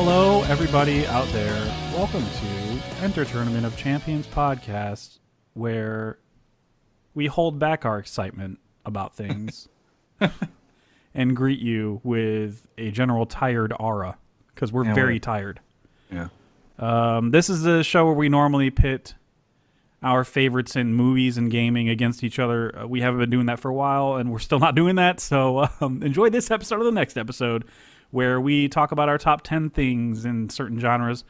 Hello, everybody out there. Welcome to Enter Tournament of Champions podcast, where we hold back our excitement about things and greet you with a general tired aura, because we're very tired. Yeah. This is the show where we normally pit our favorites in movies and gaming against each other. We haven't been doing that for a while, and we're still not doing that, so enjoy this episode or the next episode, where we talk about our top 10 things in certain genres.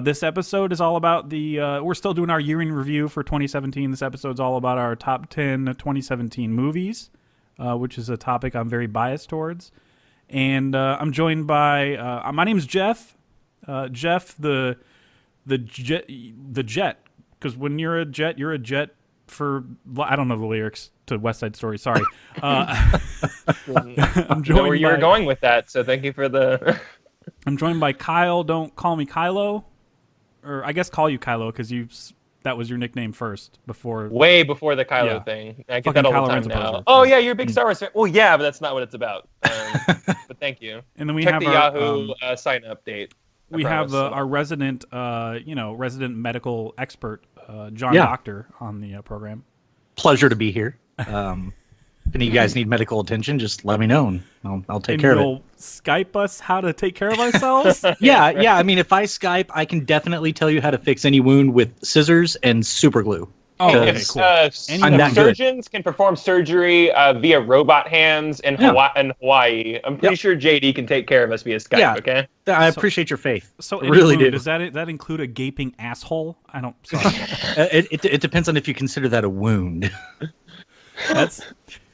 This episode is all about we're still doing our year in review for 2017. This episode's all about our top 10 2017 movies, which is a topic I'm very biased towards. And I'm joined by, my name's Jeff. Jeff, the jet, because when you're a jet for, I don't know the lyrics to West Side Story, sorry. I'm joined where you're going with that, so thank you for the... I'm joined by Kyle. Don't call me Kylo. Or I guess call you Kylo, because that was your nickname first. Way before the Kylo thing. I get that all the time now. Oh, yeah, you're a big Star Wars fan. Well, yeah, but that's not what it's about. But thank you. And then we Check have the Yahoo sign update. We have our resident, resident medical expert, John Doctor, on the program. Pleasure to be here. If any of you guys need medical attention, just let me know, and I'll take care of it. You'll Skype us how to take care of ourselves? Yeah. I mean, if I Skype, I can definitely tell you how to fix any wound with scissors and super glue. Oh, okay, cool. Surgeons can perform surgery via robot hands in Hawaii. I'm pretty sure JD can take care of us via Skype, okay? I appreciate your faith. So I really do. Does that include a gaping asshole? I don't... Sorry. It depends on if you consider that a wound.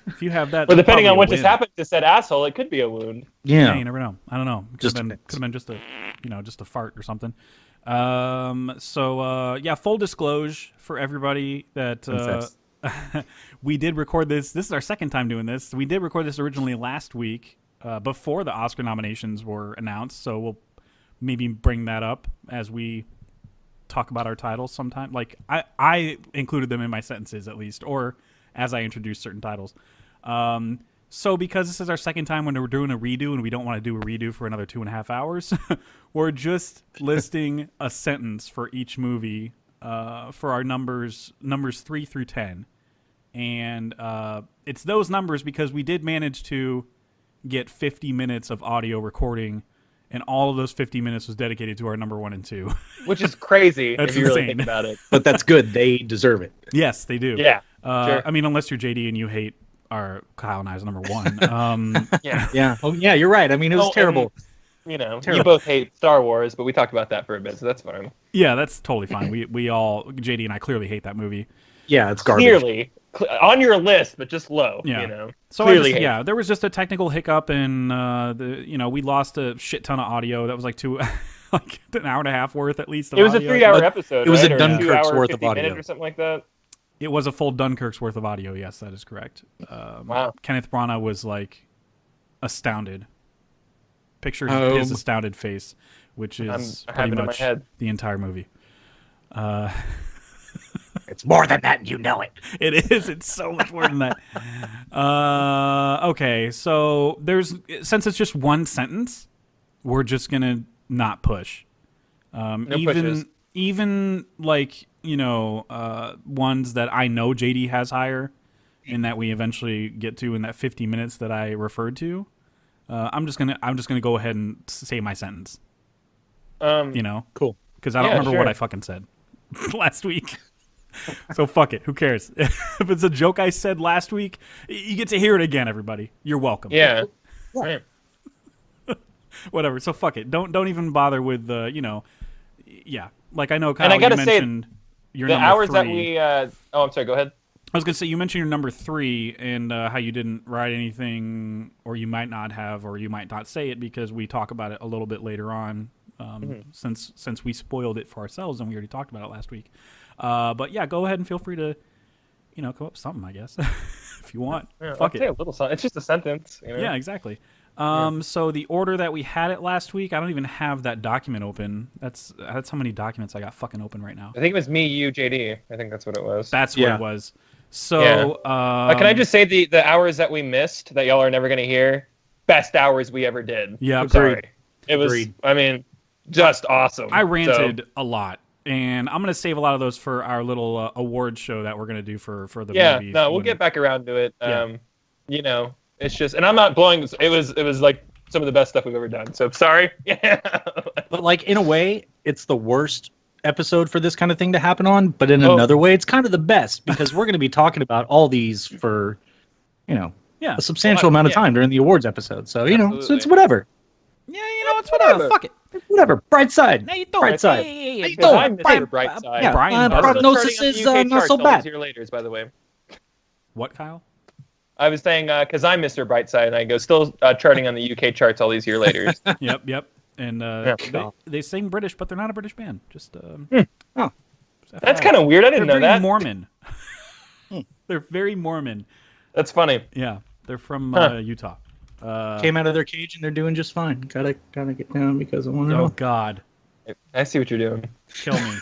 If you have that... Well, depending on what just happened to said asshole, it could be a wound. Yeah, you never know. I don't know. Could have been just a fart or something. Full disclosure for everybody that we did record this. This is our second time doing this. We did record this originally last week before the Oscar nominations were announced, so we'll maybe bring that up as we talk about our titles sometime. Like, I included them in my sentences at least, or as I introduce certain titles. So because this is our second time when we're doing a redo and we don't want to do a redo for another 2.5 hours, we're just listing a sentence for each movie for our numbers 3 through 10. And it's those numbers because we did manage to get 50 minutes of audio recording, and all of those 50 minutes was dedicated to our number 1 and 2. Which is crazy That's if you insane. really think about it. But that's good. They deserve it. Yes, they do. Yeah, sure. I mean, unless you're JD and you hate our Kyle and I's number 1. Yeah. Oh, yeah, you're right. I mean, it was terrible. And, you both hate Star Wars, but we talked about that for a bit, so that's fine. Yeah, that's totally fine. We all, JD and I clearly hate that movie. Yeah, it's garbage. Clearly. On your list, but just low. Yeah. So clearly there was just a technical hiccup, and we lost a shit ton of audio. That was like an hour and a half worth at least. Of it was audio. a 3-hour episode. It was right? a Dunkirk's worth of audio, or something like that. It was a full Dunkirk's worth of audio. Yes, that is correct. Wow. Kenneth Branagh was like astounded. Picture his astounded face, which is pretty much the entire movie. It's more than that, and you know it. It is. It's so much more than that. Okay, so since it's just one sentence, we're just gonna not push. Even like ones that I know JD has higher, and that we eventually get to in that 50 minutes that I referred to. I'm just gonna go ahead and say my sentence. Cool. Because I don't remember what I fucking said last week. So fuck it. Who cares? If it's a joke I said last week, you get to hear it again. Everybody, you're welcome. Yeah. Right. Whatever. So fuck it. Don't even bother with the Yeah. Like I know, Kyle, and I gotta you mentioned your the number hours 3. that we. Oh, I'm sorry. Go ahead. I was gonna say you mentioned your number 3 and how you didn't write anything, or you might not have, or you might not say it because we talk about it a little bit later on. Since we spoiled it for ourselves and we already talked about it last week. But yeah, go ahead and feel free to, come up with something, I guess, if you want. Yeah, Fuck it. Say a little something. It's just a sentence. Yeah, exactly. So the order that we had it last week, I don't even have that document open. That's how many documents I got fucking open right now. I think it was me, you, JD. I think that's what it was. That's what it was. So can I just say the hours that we missed that y'all are never going to hear? Best hours we ever did. Yeah, I'm sorry. It was. I mean, just awesome. I ranted a lot. And I'm going to save a lot of those for our little award show that we're going to do for the movies. No, we'll get back around to it. You know, it's just, and I'm not blowing. It was like some of the best stuff we've ever done. So sorry. Yeah. But like in a way, it's the worst episode for this kind of thing to happen on. But in another way, it's kind of the best because we're going to be talking about all these for, a substantial amount of time during the awards episode. So so it's whatever. Yeah, it's whatever. Fuck it. Whatever. Bright side. How you doing? Bright side. Hey, How you doing? I'm Mr. Bright Side. Yeah, Brian prognosis is not so bad. By the way. What, Kyle? I was saying because I'm Mr. Brightside, and I go still charting on the UK charts all these years later. Yep. And they sing British, but they're not a British band. Just that's kind of weird. I didn't know that. They're Mormon. They're very Mormon. That's funny. Yeah, they're from Utah. Came out of their cage and they're doing just fine. Gotta get down because I want to know. Oh God. I see what you're doing. Kill me.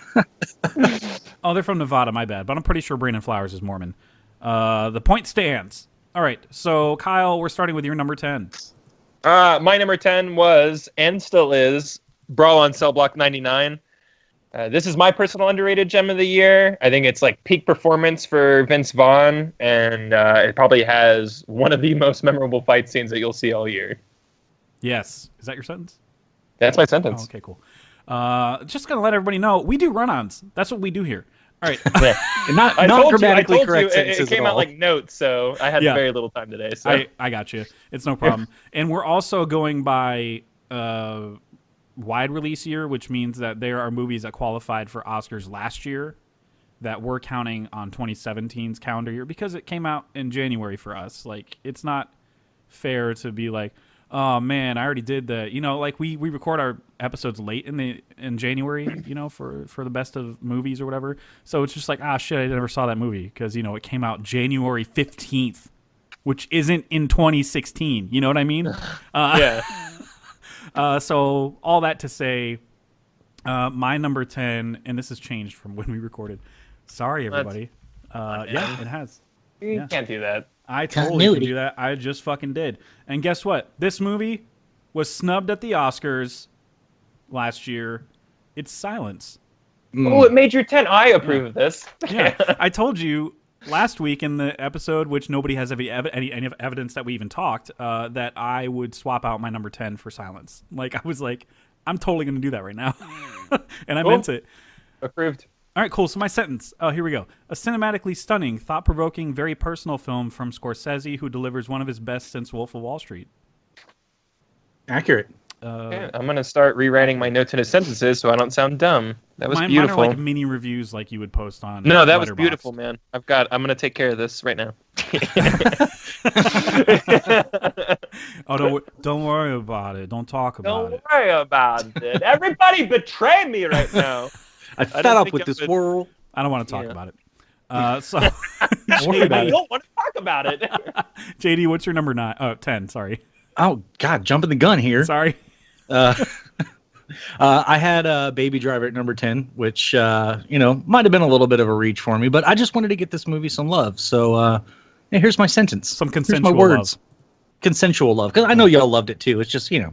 Oh, they're from Nevada. My bad. But I'm pretty sure Brandon Flowers is Mormon. The point stands. All right. So Kyle, we're starting with your number 10. My number 10 was and still is Brawl on Cell Block 99. This is my personal underrated gem of the year. I think it's like peak performance for Vince Vaughn, and it probably has one of the most memorable fight scenes that you'll see all year. Yes. Is that your sentence? That's my sentence. Oh, okay, cool. Just gonna let everybody know we do run-ons. That's what we do here. All right. not grammatically correct sentences it came at out all. like notes, so I had very little time today. So I got you. It's no problem. And we're also going by wide release year, which means that there are movies that qualified for Oscars last year that we're counting on 2017's calendar year because it came out in January for us. Like, it's not fair to be like, oh man, I already did that. Like we record our episodes late in January, for the best of movies or whatever. So it's just like, shit, I never saw that movie because it came out January 15th, which isn't in 2016. You know what I mean? Yeah. So all that to say, my number 10, and this has changed from when we recorded. Sorry, everybody. Yeah, it has. You can't do that. I totally can do that. I just fucking did. And guess what? This movie was snubbed at the Oscars last year. It's Silence. Oh, it made your 10. I approve of this. Yeah, I told you last week in the episode, which nobody has any evidence that we even talked, that I would swap out my number 10 for Silence. Like, I was like, I'm totally going to do that right now. And I meant it. Approved. All right, cool. So my sentence. Oh, here we go. A cinematically stunning, thought-provoking, very personal film from Scorsese who delivers one of his best since Wolf of Wall Street. Accurate. I'm going to start rewriting my notes into sentences so I don't sound dumb. That was beautiful. Mine are like mini reviews like you would post on No, that was Letterboxd. beautiful, man. I'm going to take care of this right now. Oh, don't worry about it. Don't talk about it. Don't worry about it. Everybody betray me right now. I fed up with this world. I don't want to talk about it. So, I don't want to talk about it. JD, what's your number 9? Oh, 10, sorry. Oh, God, jumping the gun here. Sorry. I had Baby Driver at number 10, which, might have been a little bit of a reach for me, but I just wanted to get this movie some love. So here's my sentence. Some consensual here's my words. Love. Consensual love. Because I know y'all loved it, too. It's just, it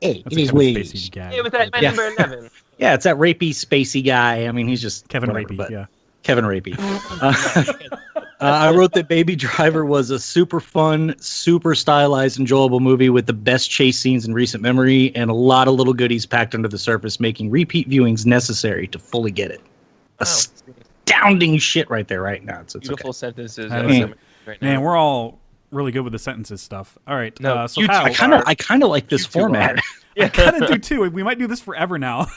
is ways. It was at my number 11. Yeah, it's that rapey, spacey guy. I mean, he's just Kevin Rapey, yeah. Kevin Rapey. I wrote that Baby Driver was a super fun, super stylized, enjoyable movie with the best chase scenes in recent memory and a lot of little goodies packed under the surface, making repeat viewings necessary to fully get it. Astounding shit right there, right now. It's beautiful sentences. Man, we're all really good with the sentences stuff. All right. No, so Kyle, I kind of like this format. I kind of do too. We might do this forever now.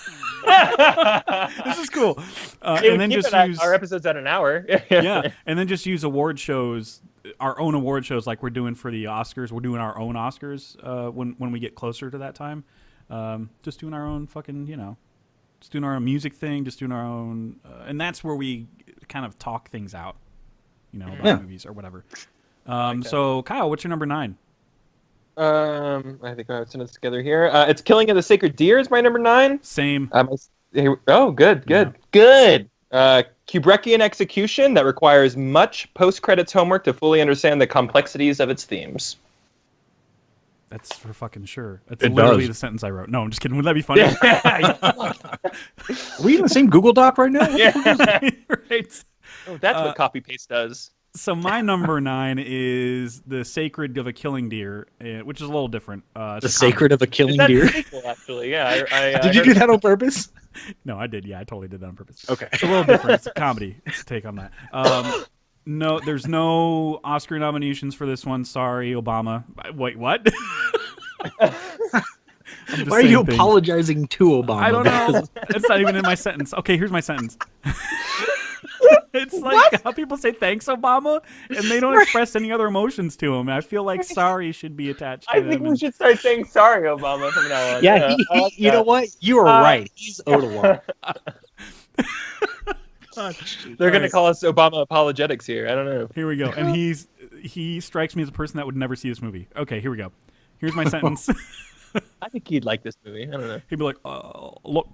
This is cool. And then just use our episodes at an hour. Yeah, and then just use award shows, our own award shows, like we're doing for the Oscars. We're doing our own Oscars when we get closer to that time. Just doing our own fucking, just doing our own music thing, just doing our own, and that's where we kind of talk things out, about movies or whatever. So Kyle, what's your number 9? I think I have sentence together here. It's Killing of the Sacred Deer is my number 9. Same. Good. Kubrickian execution that requires much post-credits homework to fully understand the complexities of its themes. That's for fucking sure. That's It literally does. the sentence I wrote. No, I'm just kidding. Wouldn't that be funny? Are we in the same Google Doc right now? Right. Oh, that's what copy paste does. So my number 9 is The Sacred of a Killing Deer, which is a little different. The Sacred of a Killing That's Deer. a sequel, actually. Yeah. I Did you heard- do that on purpose? No, I did. Yeah, I totally did that on purpose. Okay. It's a little different. It's a comedy. It's a take on that. No, there's no Oscar nominations for this one. Sorry, Obama. Wait, what? I'm just Why are you saying things. apologizing to Obama? I don't know. It's not even in my sentence. Okay, here's my sentence. It's like how people say thanks, Obama, and they don't express any other emotions to him. I feel like sorry should be attached to I him. think we should start saying sorry, Obama, from now on. Yeah, I like you know that. what? You are right. He's owed a lot. They're going to call us Obama apologetics here. I don't know. Here we go. And he strikes me as a person that would never see this movie. Okay, here we go. Here's my sentence. I think he'd like this movie. I don't know. He'd be like, look.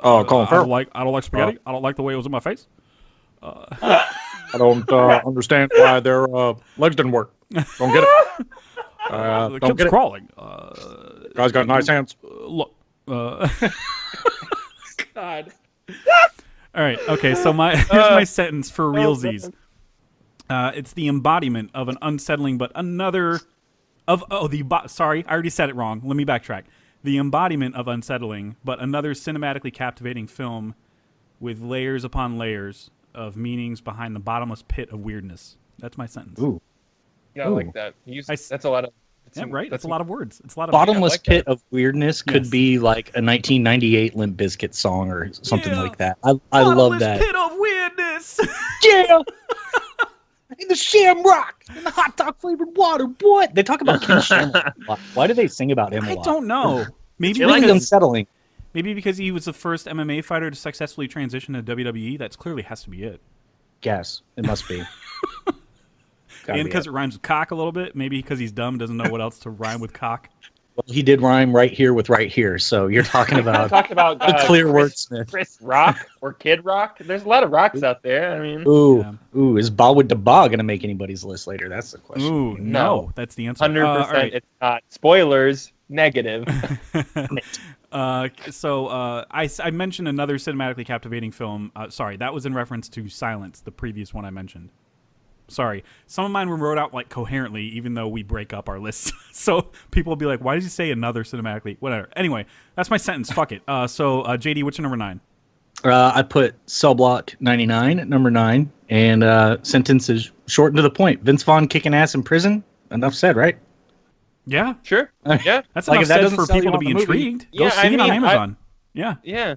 Colin I don't like spaghetti. I don't like the way it was in my face. I don't understand why their legs didn't work. Don't get it. The Don't kid's get it. crawling. Guys got nice hands. Look. God. All right. Okay. So here's my sentence for realsies. It's the embodiment of an unsettling, but another sorry, I already said it wrong. Let me backtrack. The embodiment of unsettling, but another cinematically captivating film with layers upon layers of meanings behind the bottomless pit of weirdness. That's my sentence. Ooh. Yeah, I like that. That's a lot of... Yeah, right. That's a lot of words. It's a lot of Bottomless like pit that. of weirdness could Yes. be like a 1998 Limp Bizkit song or something Yeah. like that. I love Bottomless that. pit of weirdness. Yeah. In the Shamrock, in the hot dog flavored water, boy. They talk about Ken Shamrock a lot. Why do they sing about him a I lot? don't know. Maybe It's really because, unsettling. maybe because he was the first MMA fighter to successfully transition to WWE. That's clearly has to be it. Guess it must be. Gotta And be because it. it rhymes with cock a little bit. Maybe because he's dumb, doesn't know what else to rhyme with cock. Well, he did rhyme right here with right here, so you're talking I about talked about the clear Chris, wordsmith. Chris Rock or Kid Rock. There's a lot of rocks out there. I mean, Ooh, Yeah. ooh, is Bollywood Ba going to make anybody's list later? That's the question. Ooh, no. No. That's the answer. 100%. All right. It's not. Spoilers, negative. I mentioned another cinematically captivating film. Sorry, that was in reference to Silence, the previous one I mentioned. Sorry. Some of mine were wrote out like coherently, even though we break up our lists. So people will be like, why did you say another cinematically? Whatever. Anyway, that's my sentence. Fuck it. JD, what's your number 9? I put Cell Block 99 at number 9, and sentence is short and to the point. Vince Vaughn kicking ass in prison. Enough said, right? Yeah. Sure. Yeah. That's Like, enough if that said doesn't for sell you people to on be the movie- intrigued. Go Yeah, see I it on mean, Amazon. Yeah. Yeah.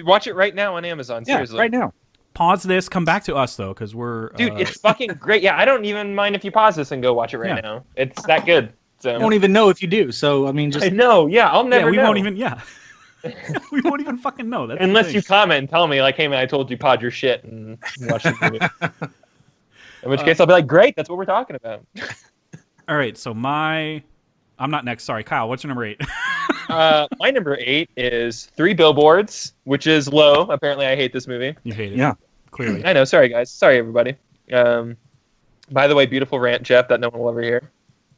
Watch it right now on Amazon. Yeah, Seriously. right now. Pause this. Come back to us, though, because we're... Dude, it's fucking great. Yeah, I don't even mind if you pause this and go watch it right Yeah. now. It's that good. So I won't even know if you do. So I mean, I just know. Yeah, I'll never we know. won't even... Yeah. We won't even fucking know. That's the Unless thing. you comment and tell me, like, hey, man, I told you pod your shit and watch the movie. In which case, I'll be like, great, that's what we're talking about. All right, so I'm not next. Sorry, Kyle, what's your number 8? My number 8 is 3 Billboards, which is low. Apparently, I hate this movie. You hate it. yeah. Clearly. I know. Sorry, guys. Sorry, everybody. By the way, beautiful rant, Jeff, that no one will ever hear.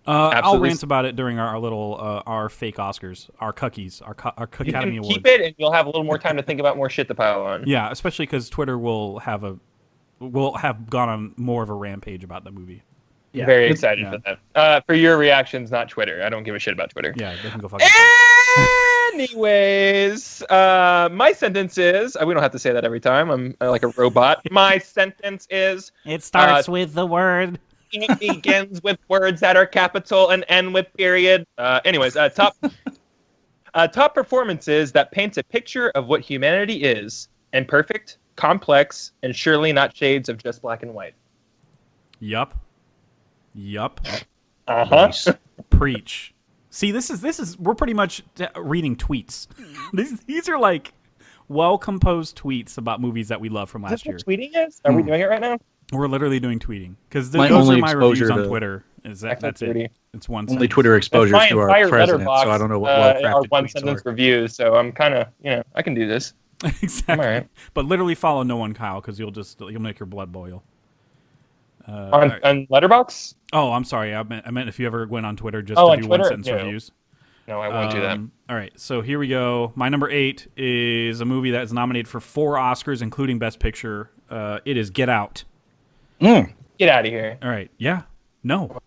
I'll Absolutely. rant about it during our little, our fake Oscars, our cookies, our You Academy can Awards. keep it, and you'll have a little more time to think about more shit to pile on. Yeah, especially because Twitter will have gone on more of a rampage about the movie. Yeah. Very It's- excited yeah. for that. For your reactions, not Twitter. I don't give a shit about Twitter. Yeah, they can go fuck themselves. Anyways, my sentence is we don't have to say that every time. I'm like a robot. My sentence is It starts with the word. it begins with words that are capital and end with period. Anyways, top performances that paints a picture of what humanity is: imperfect, complex, and surely not shades of just black and white. Yup. Nice. Preach. See, this is we're pretty much reading tweets. These are like well-composed tweets about movies that we love from Is last this year. what tweeting is? Are we doing it right now? We're literally doing tweeting because My those are only my exposure reviews on to- Twitter. That's Activity. it. It's one Only sentence. Twitter exposure My to our entire president, letterbox so I don't know what are well-crafted one tweets sentence are. reviews. So I'm kind of, I can do this. Exactly. All right. But literally follow no one, Kyle, because you'll make your blood boil. On Letterboxd? Oh, I'm sorry. I meant if you ever went on Twitter just Oh, to on do Twitter? one sentence No. reviews. No, I won't do that. All right, so here we go. My number 8 is a movie that is nominated for 4 Oscars, including Best Picture. It is Get Out. Get out of here. All right. Yeah. No.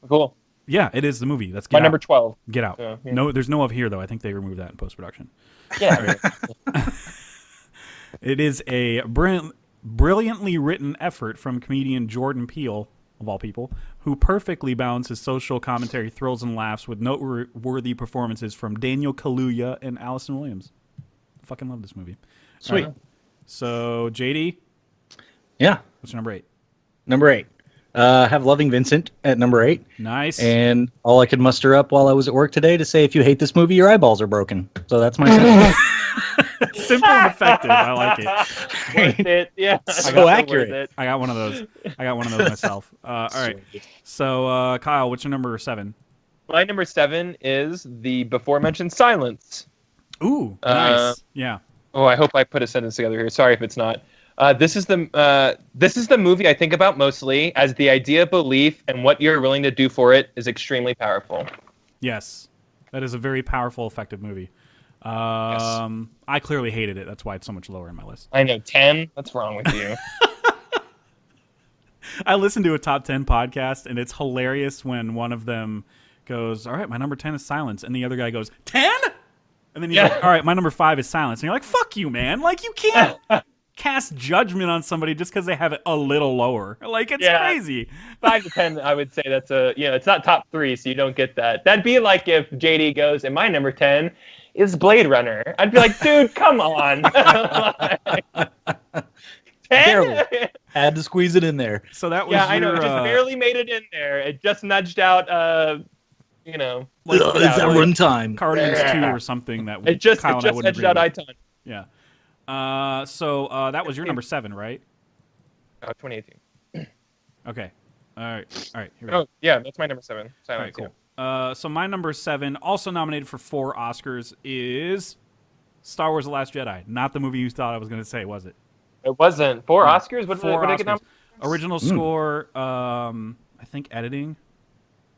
Cool. Yeah, it is the movie. That's Get My Out. number 12. Get Out. So, yeah. No, there's no of here though. I think they removed that in post production. Yeah. It is a brilliantly written effort from comedian Jordan Peele, of all people, who perfectly balances social commentary, thrills, and laughs with noteworthy performances from Daniel Kaluuya and Allison Williams. Fucking love this movie. Sweet. So, JD, Yeah. what's your number 8? Number 8. Have Loving Vincent at number 8. Nice. And all I could muster up while I was at work today to say, if you hate this movie, your eyeballs are broken. So that's my sentence. Simple and effective. I like it. Worth it. Yeah. So accurate. I got one of those. Myself. All right. So, Kyle, what's your number 7? My number 7 is the before mentioned Silence. Ooh, nice. Yeah. Oh, I hope I put a sentence together here. Sorry if it's not. This is the movie I think about mostly, as the idea of belief and what you're willing to do for it is extremely powerful. Yes, that is a very powerful, effective movie. I clearly hated it. That's why it's so much lower in my list. I know, 10. What's wrong with you? I listened to a top 10 podcast, and it's hilarious when one of them goes, "All right, my number 10 is Silence," and the other guy goes, "10?" And then he's like, "All right, my number 5 is Silence," and you're like, "Fuck you, man! Like you can't." Cast judgment on somebody just because they have it a little lower. Like, it's crazy. 5 to 10, I would say that's it's not top 3, so you don't get that. That'd be like if JD goes, and my number 10 is Blade Runner. I'd be like, dude, come on. 10? Had to squeeze it in there. So that was I know. It just barely made it in there. It just nudged out, It's that runtime. Guardians 2 or something that it just Kyle and I wouldn't edged agree out with. Iton. Yeah. So that was your number 7, right? 2018. Okay. All right. Here we go. Oh, yeah, that's my number 7. Silence, All right, cool. So my number 7, also nominated for 4 Oscars, is Star Wars: The Last Jedi. Not the movie you thought I was going to say, was it? It wasn't 4 Oscars. What 4 did it get Oscars. nominated? Original score. I think editing.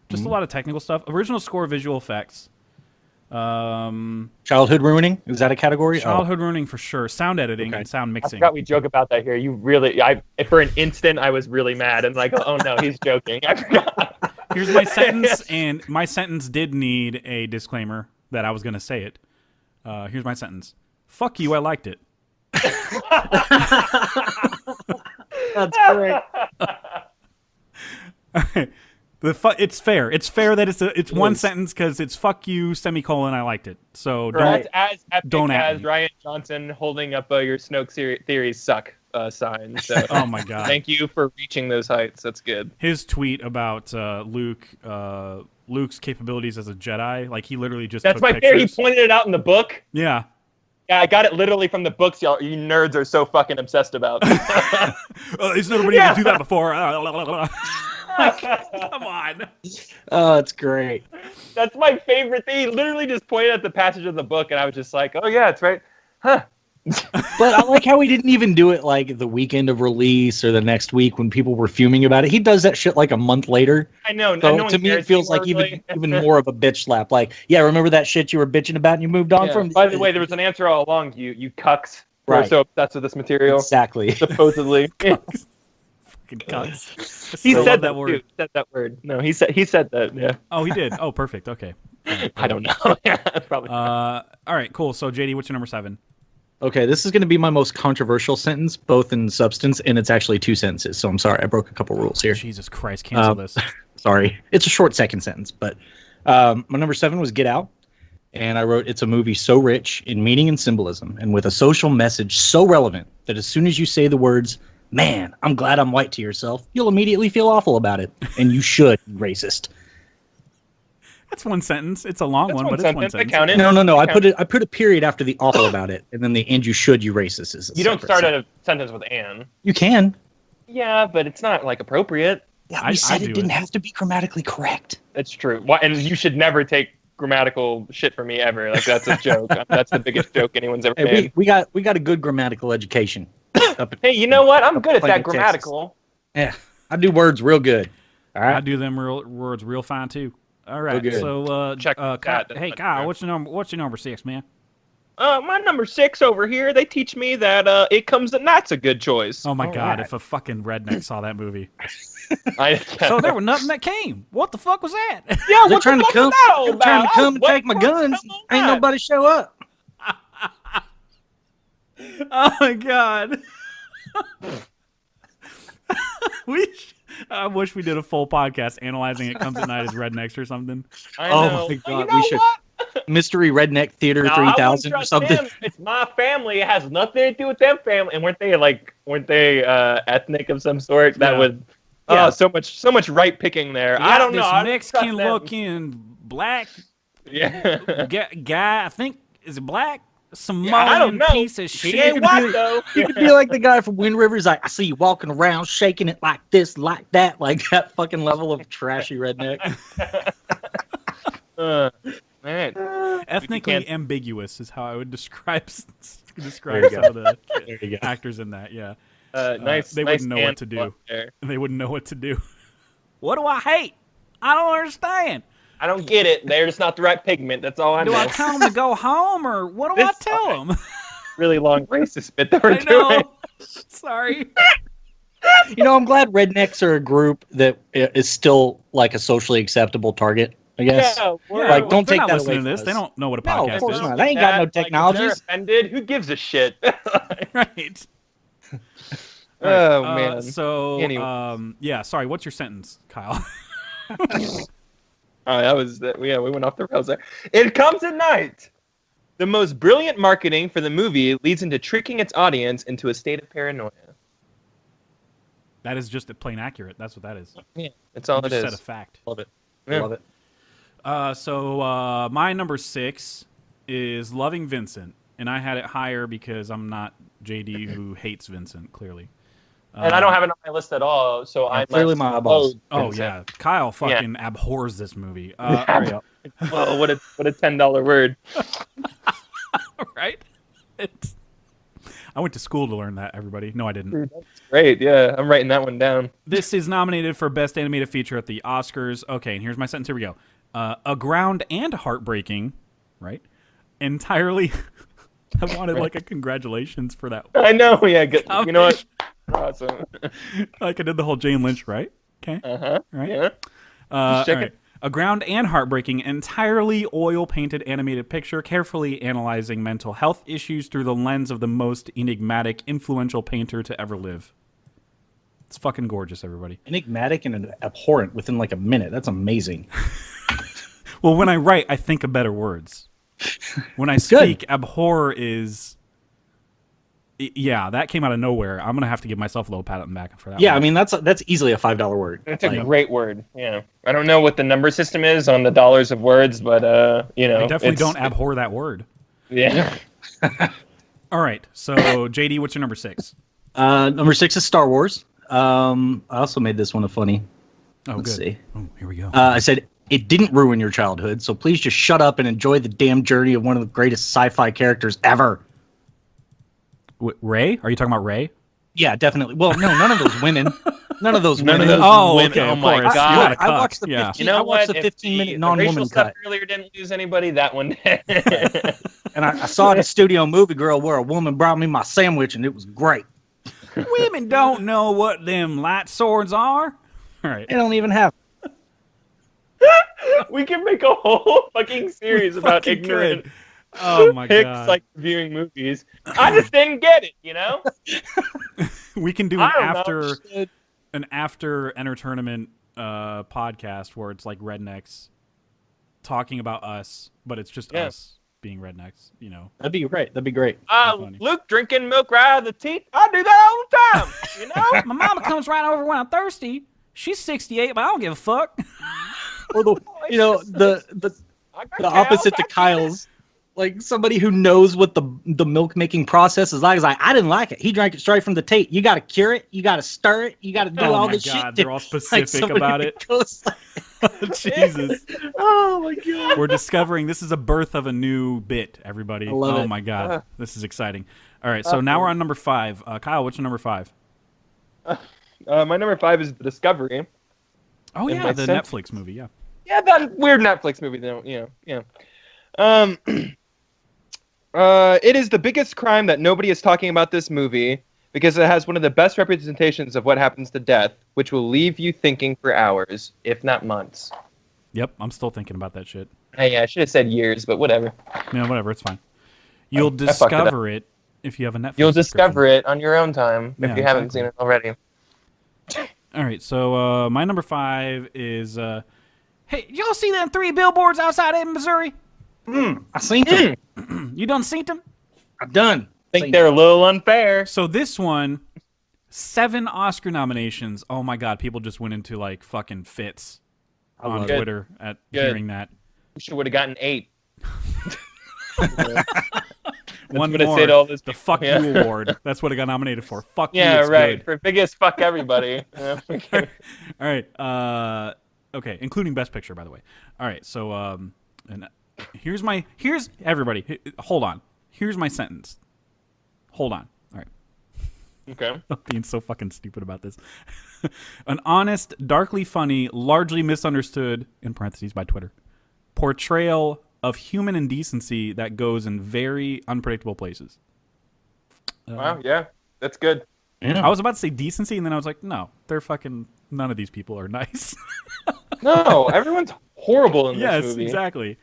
Just a lot of technical stuff. Original score, visual effects. Childhood ruining? Is that a category? Childhood ruining for sure. Sound editing and sound I mixing. forgot we joke about that here. You really, for an instant, I was really mad and like, oh no, he's joking. I forgot. Here's my sentence, and my sentence did need a disclaimer that I was going to say it. Here's my sentence. Fuck you, I liked it. That's great. It's fair. It's fair that it's one sentence because it's fuck you, semicolon, I liked it. So That's as epic don't as Ryan Johnson holding up your Snoke theories suck sign. So oh my god. thank you for reaching those heights. That's good. His tweet about Luke's capabilities as a Jedi, like he literally just That's took my pictures. favorite. He pointed it out in the book. Yeah. Yeah, I got it literally from the books you nerds are so fucking obsessed about. Is nobody ever do that before? Like, come on. Oh, it's great. That's my favorite thing. He literally just pointed at the passage of the book, and I was just like, oh yeah, it's right. Huh. But I like how he didn't even do it like the weekend of release or the next week when people were fuming about it. He does that shit like a month later. I know. So no to me, it feels like even more of a bitch slap. Like, yeah, remember that shit you were bitching about and you moved on from? By the way, there was an answer all along. You cucks. Right. We're so obsessed with this material. Exactly. Supposedly. Fucking cucks. He I said love that word. He said that word. No, he said that. Yeah. Oh, he did. Oh, perfect. Okay. I don't know. Yeah, probably. All right, cool. So, JD, what's your number 7? Okay, this is going to be my most controversial sentence, both in substance, and it's actually 2 sentences. So I'm sorry, I broke a couple rules here. Jesus Christ, cancel this. Sorry, it's a short second sentence, but my number 7 was Get Out, and I wrote, it's a movie so rich in meaning and symbolism, and with a social message so relevant that as soon as you say the words, "Man, I'm glad I'm white" to yourself, you'll immediately feel awful about it, and you should, you racist. That's one sentence. It's a long one, but it's one sentence. I count it. No. I put a period after the awful about it, and then the "and you should, you racist" is. You don't start a sentence with "and." You can. Yeah, but it's not like appropriate. Yeah, we said it didn't have to be grammatically correct. That's true. Why? And you should never take grammatical shit from me ever. Like that's a joke. That's the biggest joke anyone's ever made. We got a good grammatical education. Hey, you know what? I'm good at playing that grammatical. Yeah, I do words real good. All right. I do them words real fine too. All right. good. So Check that. Hey Kyle, what's your number 6, man? My number 6 over here, they teach me that It Comes at Night's a good choice. Oh my All God! right. If a fucking redneck saw that movie, So there was nothing that came. What the fuck was that? yeah, They're what trying the to fuck come. was that all They're about? trying to I come was and take my waiting for guns. some of Ain't that. nobody show up. Oh my God! I wish we did a full podcast analyzing It Comes at Night as rednecks or something. I Oh know. my But God, you know we should- what? Mystery Redneck Theater No, 3000 I or wouldn't trust something. them. It's my family. It has nothing to do with them family. And weren't they ethnic of some sort? That Yeah. would Yeah. so much right picking there. I don't know. This I don't Mexican trust them. looking black Yeah. guy. I think is it black? Samoan I don't know. piece of He shit. ain't white though. You could be like the guy from Wind River. He's like, I see you walking around, shaking it like this, like that, like that fucking level of trashy redneck. Man. Ethnically can't- ambiguous is how I would describe There some you of the There you go. actors in that. Yeah, Nice. they nice wouldn't know what hand to do. up there. they wouldn't know what to do. What do I hate? I don't understand. I don't get it. They're just not the right pigment. That's all I Do know. I tell them to go home or what do I This- tell them? Really long racist bit that we're I know. doing. Sorry. You know, I'm glad rednecks are a group that is still like a socially acceptable target, I guess. Yeah, we're- Like, don't they're take not that listening away to this. from They us. don't know what a No, podcast of course is. not. They ain't got no Like, if they're technologies. offended. Who gives a shit? Right. Oh Right, man. So, Anyway. yeah. Sorry. What's your sentence, Kyle? Oh, that was we went off the rails there. It Comes at Night. The most brilliant marketing for the movie leads into tricking its audience into a state of paranoia. That is just plain accurate. That's what that is. Yeah, that's all You it just is. said a fact. Love it. Yeah. Love it. So my number 6 is Loving Vincent, and I had it higher because I'm not JD who hates Vincent. Clearly. And I don't have it on my list at all, so I clearly my eyeballs. Oh yeah, Kyle fucking abhors this movie. All Well, what a $10 word. right? I went to school to learn that. Everybody, no, I didn't. Great, yeah, I'm writing that one down. This is nominated for Best Animated Feature at the Oscars. Okay, and here's my sentence. Here we go. Aground and heartbreaking, right? Entirely. I wanted like a congratulations for that. I know, yeah. Good. You know what? Awesome. Like I did the whole Jane Lynch, right? Okay. Right. Yeah. All check right. it. A ground and heartbreaking, entirely oil-painted animated picture, carefully analyzing mental health issues through the lens of the most enigmatic, influential painter to ever live. It's fucking gorgeous, everybody. Enigmatic and abhorrent within like a minute. That's amazing. Well, when I write, I think of better words. When I speak, abhor is... Yeah, that came out of nowhere. I'm going to have to give myself a little pat on the back for that Yeah, one. I mean, that's easily a $5 word. It's a great word. Yeah. I don't know what the number system is on the dollars of words, but you know, I definitely it's- don't abhor that word. Yeah. All right, so JD, what's your number 6? Number 6 is Star Wars. I also made this one a funny. Oh, Let's good. see. Oh, here we go. I said, it didn't ruin your childhood, so please just shut up and enjoy the damn journey of one of the greatest sci-fi characters ever. Ray? Are you talking about Ray? Yeah, definitely. Well, no, none of those women. None of those None of women. those Oh, women. okay. Oh of my course. God. You got a I cuck. watched the Yeah. 15 You know I watched what? the If 15-minute the non-woman racial stuff cut. earlier didn't lose anybody, that one did. And I saw it at Studio Movie Girl where a woman brought me my sandwich, and it was great. Women don't know what them light swords are. All right. They don't even have. We can make a whole fucking series about Fucking ignorant good. Oh my picks god. like reviewing movies. I just didn't get it, you know? We can do I don't know. an after enter tournament podcast where it's like rednecks talking about us, but it's just Yeah. us being rednecks, you know. That'd be great. That'd be great. funny. Luke drinking milk right out of the teeth. I do that all the time, you know? My mama comes right over when I'm thirsty. She's 68, but I don't give a fuck. Or the, you know, the I got the cows, opposite to I- Kyle's, like somebody who knows what the milk making process is like. Is like, I didn't like it. He drank it straight from the tape. You got to cure it. You got to stir it. You got to do Oh all my this God, shit. they're all Like specific somebody about who it. goes like, Jesus. oh my god. We're discovering this is a birth of a new bit, everybody. I love oh it. my god. This is exciting. All right, so now we're on number 5. Kyle, what's your number 5? My number 5 is The Discovery. Oh And yeah, my the sense- Netflix movie. Yeah. Yeah, that weird Netflix movie, though. Yeah. It is the biggest crime that nobody is talking about this movie because it has one of the best representations of what happens to death, which will leave you thinking for hours, if not months. Yep, I'm still thinking about that shit. Hey, I should have said years, but whatever. Yeah, whatever, it's fine. You'll I fucked it up. discover it if you have a Netflix. You'll discover it on your own time if Yeah, you haven't exactly. seen it already. All right, so my number 5 is, hey, y'all see them 3 billboards outside in Missouri? I seen them. You done seen them? I'm done. I think they're a little unfair. So this one, 7 Oscar nominations. Oh my God, people just went into like fucking fits on love it. Twitter at Good. hearing that. We should would have gotten 8. One what I more, say to all those the people. Fuck Yeah. You award. That's what it got nominated for. Fuck you, Yeah, it's right. good. For biggest fuck everybody. Yeah, okay. All right. Okay, including Best Picture, by the way. All right. So, and here's everybody. Hold on. Here's my sentence. Hold on. All right. Okay. I'm being so fucking stupid about this. An honest, darkly funny, largely misunderstood (in parentheses by Twitter) portrayal of human indecency that goes in very unpredictable places. Wow. Yeah, that's good. I was about to say decency, and then I was like, no, they're fucking. None of these people are nice. No, everyone's horrible in this Yes, movie. exactly.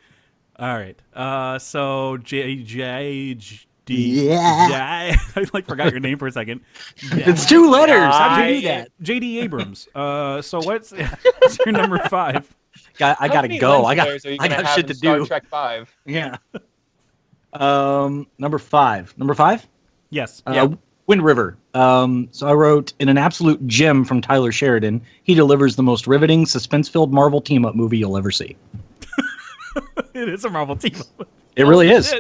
All right. So I like forgot your name for a second. It's 2 letters. How'd you do that? J.D. Abrams. So what's your number 5? I How gotta many go. lens I flares are you got gonna have shit in to Star do. Trek 5. Yeah. Number 5. Number 5? Yes. Yeah. Wind River. So I wrote, in an absolute gem from Tyler Sheridan, he delivers the most riveting, suspense-filled Marvel team-up movie you'll ever see. It is a Marvel team. It really is.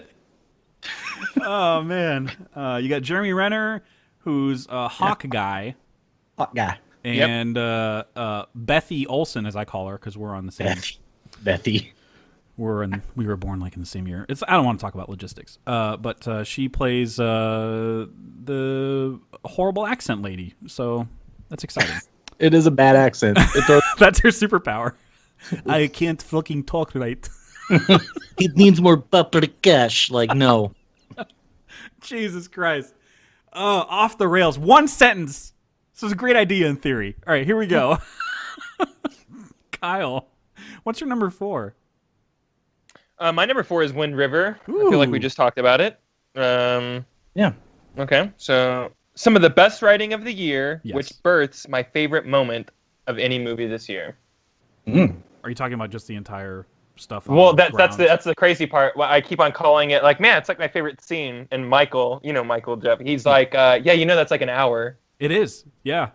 Oh man. You got Jeremy Renner, who's a Hawk guy, Hot guy. and Bethy Olsen, as I call her, because we're on the same. Bethy. We were born like in the same year. I don't want to talk about logistics. But she plays the horrible accent lady. So that's exciting. It is a bad accent. It throws- That's her superpower. I can't fucking talk right. it needs more paprikash. Like, no. Jesus Christ. Off the rails. One sentence. This is a great idea in theory. All right, here we go. Kyle, what's your number 4? My number 4 is Wind River. I feel like we Ooh. just talked about it. Yeah. Okay, so some of the best writing of the year, Yes. which births my favorite moment of any movie this year. Are you talking about just the entire stuff? on Well, the that's ground? the crazy part. I keep on calling it like, man, it's like my favorite scene. And Michael, Jeff, he's like, yeah, that's like an hour. It is. Yeah.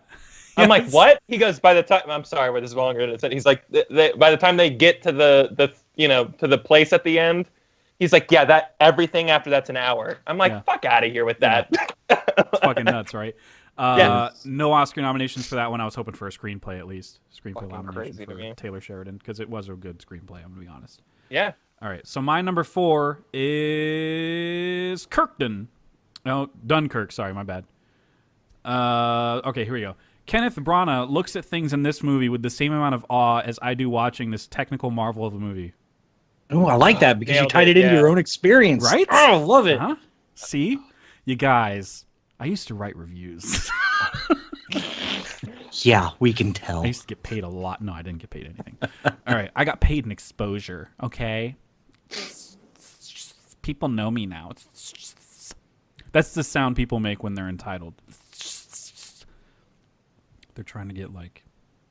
I'm like, Yes. what? He goes, by the time, I'm sorry, but this is longer than it said. He's like, by the time they get to the to the place at the end, he's like, yeah, that everything after that's an hour. I'm like, Yeah. fuck out of here with that. It's fucking nuts, right? Yeah. No Oscar nominations for that one. I was hoping for a screenplay at least. Screenplay Fucking nomination crazy to for me. Taylor Sheridan because it was a good screenplay. I'm gonna be honest. Yeah. All right, so my number 4 is Kirkton. No, Dunkirk. Sorry, my bad. Okay, here we go. Kenneth Branagh looks at things in this movie with the same amount of awe as I do watching this technical marvel of a movie. Oh, I like that because you Nailed tied it, it into yeah. your own experience. Right? Oh, love it. Huh? See? You guys, I used to write reviews. Yeah, we can tell. I used to get paid a lot. No, I didn't get paid anything. All right, I got paid in exposure, okay? People know me now. That's the sound people make when they're entitled. They're trying to get, like,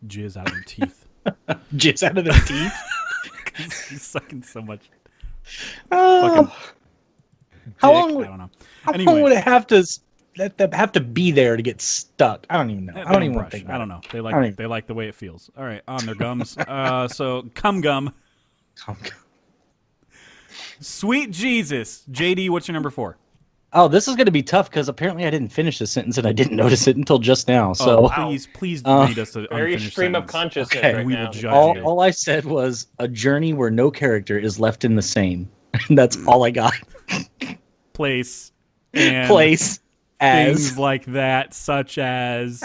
jizz out of their teeth. Jizz out of their teeth. He's sucking so much. Oh, Fucking how dick. long? I don't know. How Anyway. long would it have to be there to get stuck? I don't even know. I don't even want brush. to think. I don't about know. They I don't even- like the way it feels. All right, on their gums. So cum gum. it. Sweet Jesus, JD. What's your number 4? Oh, this is going to be tough because apparently I didn't finish the sentence and I didn't notice it until just now. So please read us the Very unfinished stream of sentence. consciousness Okay. right We now. will judge you. all I said was a journey where no character is left in the same. And that's all I got. Place and Place things as like that, such as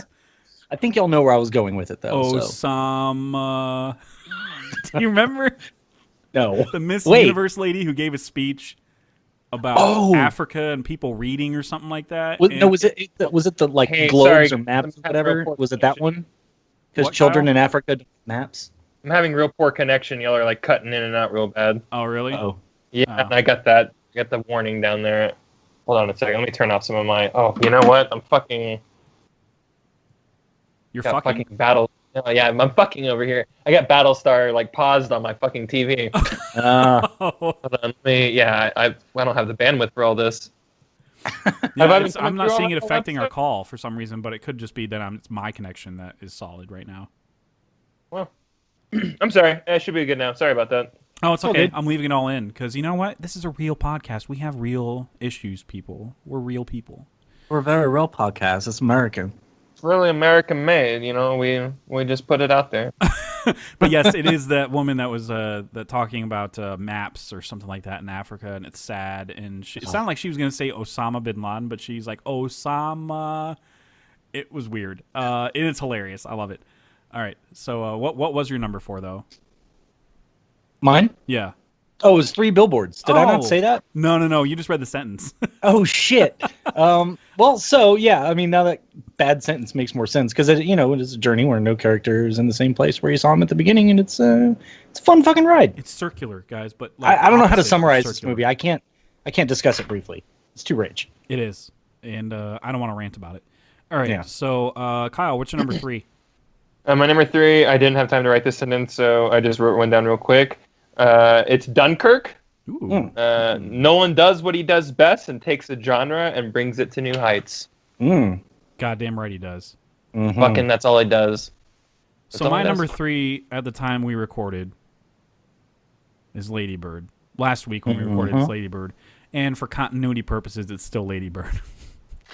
I think y'all know where I was going with it, though. Osama. Do you remember No. the Miss Universe lady who gave a speech about Africa and people reading or something like that? Was it the globes or maps or whatever? Was it that one? Because children in Africa don't have maps. I'm having real poor connection. Y'all are like cutting in and out real bad. Oh, really? Oh. Yeah, and I got that. I got the warning down there. Hold on a second. Let me turn off some of my. Oh, you know what? I'm fucking. You're fucking battle. Oh, yeah, I'm fucking over here. I got Battlestar like paused on my fucking TV. Hold on. I don't have the bandwidth for all this. Yeah, I'm not seeing it affecting our call for some reason, but it could just be that it's my connection that is solid right now. Well, I'm sorry. It should be good now. Sorry about that. Oh, it's okay. I'm leaving it all in because you know what? This is a real podcast. We have real issues, people. We're real people. We're a very real podcast. It's American. It's really American made. You know, we just put it out there. But yes, it is that woman that was that talking about maps or something like that in Africa, and it's sad. And it sounded like she was going to say Osama bin Laden, but she's like Osama. It was weird. It is hilarious. I love it. All right. So what was your number 4 though? Mine? Yeah. Oh, it was 3 billboards. Did I not say that? No. You just read the sentence. Oh shit. Well, so yeah. I mean, now that bad sentence makes more sense because it is a journey where no character is in the same place where you saw him at the beginning, and it's a fun fucking ride. It's circular, guys. But like, I don't know how to summarize this movie. I can't discuss it briefly. It's too rich. It is, and I don't want to rant about it. All right. Yeah. So, Kyle, what's your number 3? My number 3, I didn't have time to write this sentence, so I just wrote one down real quick. It's Dunkirk. Nolan does what he does best and takes a genre and brings it to new heights. Goddamn right he does. Mm-hmm. Fucking that's all he does. So my number 3 at the time we recorded is Lady Bird. Last week when we recorded, it's Lady Bird. And for continuity purposes, it's still Lady Bird.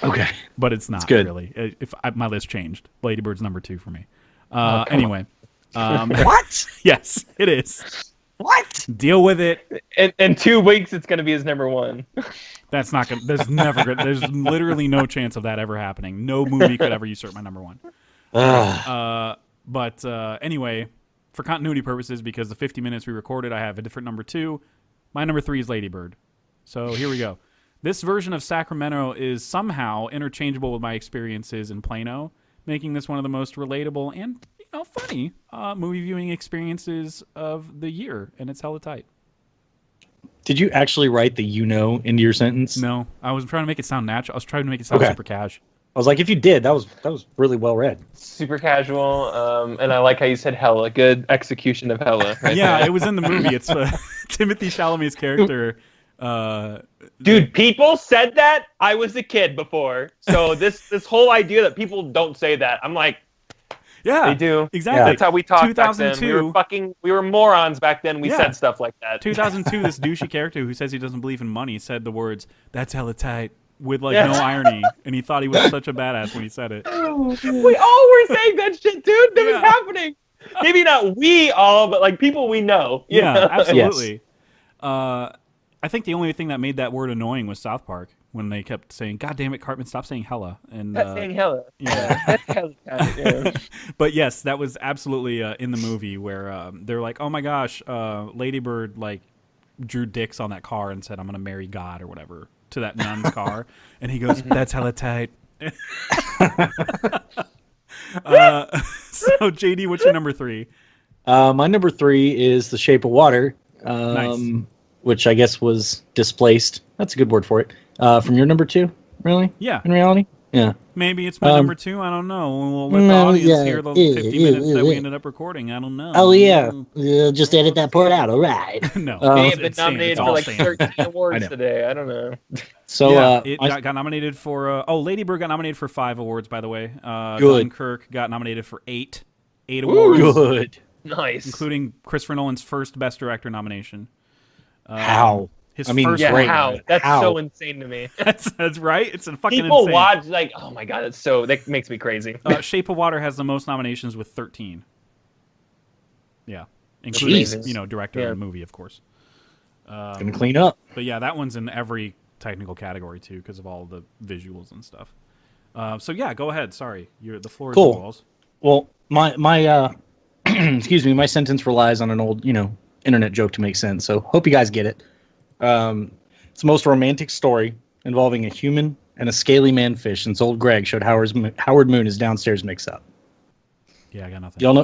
Okay. But it's not really. My list changed. Lady Bird's number 2 for me. Anyway. What? Yes, it is. What? Deal with it. In 2 weeks, it's going to be his number 1. That's not going to... There's literally no chance of that ever happening. No movie could ever usurp my number 1. But anyway, for continuity purposes, because the 50 minutes we recorded, I have a different number 2. My number 3 is Lady Bird. So here we go. This version of Sacramento is somehow interchangeable with my experiences in Plano, making this one of the most relatable and funny movie viewing experiences of the year, and it's hella tight. Did you actually write the into your sentence? No, I was trying to make it sound natural. I was trying to make it sound super cash. I was like, if you did, that was really well read. Super casual, and I like how you said hella. Good execution of hella. Right yeah, there. It was in the movie. It's Timothy Chalamet's character. Dude, people said that. I was a kid before, so this whole idea that people don't say that, I'm like, yeah, they do. Exactly. That's how we talked 2002, back then. We were morons back then. We said stuff like that. 2002, this douchey character who says he doesn't believe in money said the words, "That's hella tight," with no irony, and he thought he was such a badass when he said it. We all were saying that shit, dude. That was happening. Maybe not we all, but like people we know. You know? Absolutely. Yes. I think the only thing that made that word annoying was South Park when they kept saying, "God damn it, Cartman, stop saying hella." And stop saying hella. Yeah. That's hella. Yeah. But yes, that was absolutely in the movie where they're like, "Oh my gosh, Lady Bird like drew dicks on that car and said I'm gonna marry God or whatever to that nun's car," and he goes, "That's hella tight." So JD, what's your number 3? My number 3 is The Shape of Water. Nice. Which I guess was displaced. That's a good word for it. From your number 2, really? Yeah. In reality? Yeah. Maybe it's my number 2. I don't know. We'll let the audience hear the 50 minutes that we ended up recording. I don't know. Oh, yeah. Just edit that part out. All right. No. They've been nominated for like 13 awards today. I don't know. So it got nominated for... Lady Bird got nominated for 5 awards, by the way. Dunkirk got nominated for 8 awards. Good. Nice. Including Christopher Nolan's first Best Director nomination. How? His first great. How? That's so insane to me. That's right. It's a fucking people insane. Watch like, oh my god, that makes me crazy. Shape of Water has the most nominations with 13. Yeah, including director of the movie, of course. Gonna clean up. But yeah, that one's in every technical category too because of all the visuals and stuff. So yeah, go ahead. Sorry, the floor is Cool. yours. Well, my excuse me, my sentence relies on an old, internet joke to make sense. So hope you guys get it. It's the most romantic story involving a human and a scaly manfish since old Greg showed Howard Moon his downstairs mix-up. Yeah, I got nothing. Y'all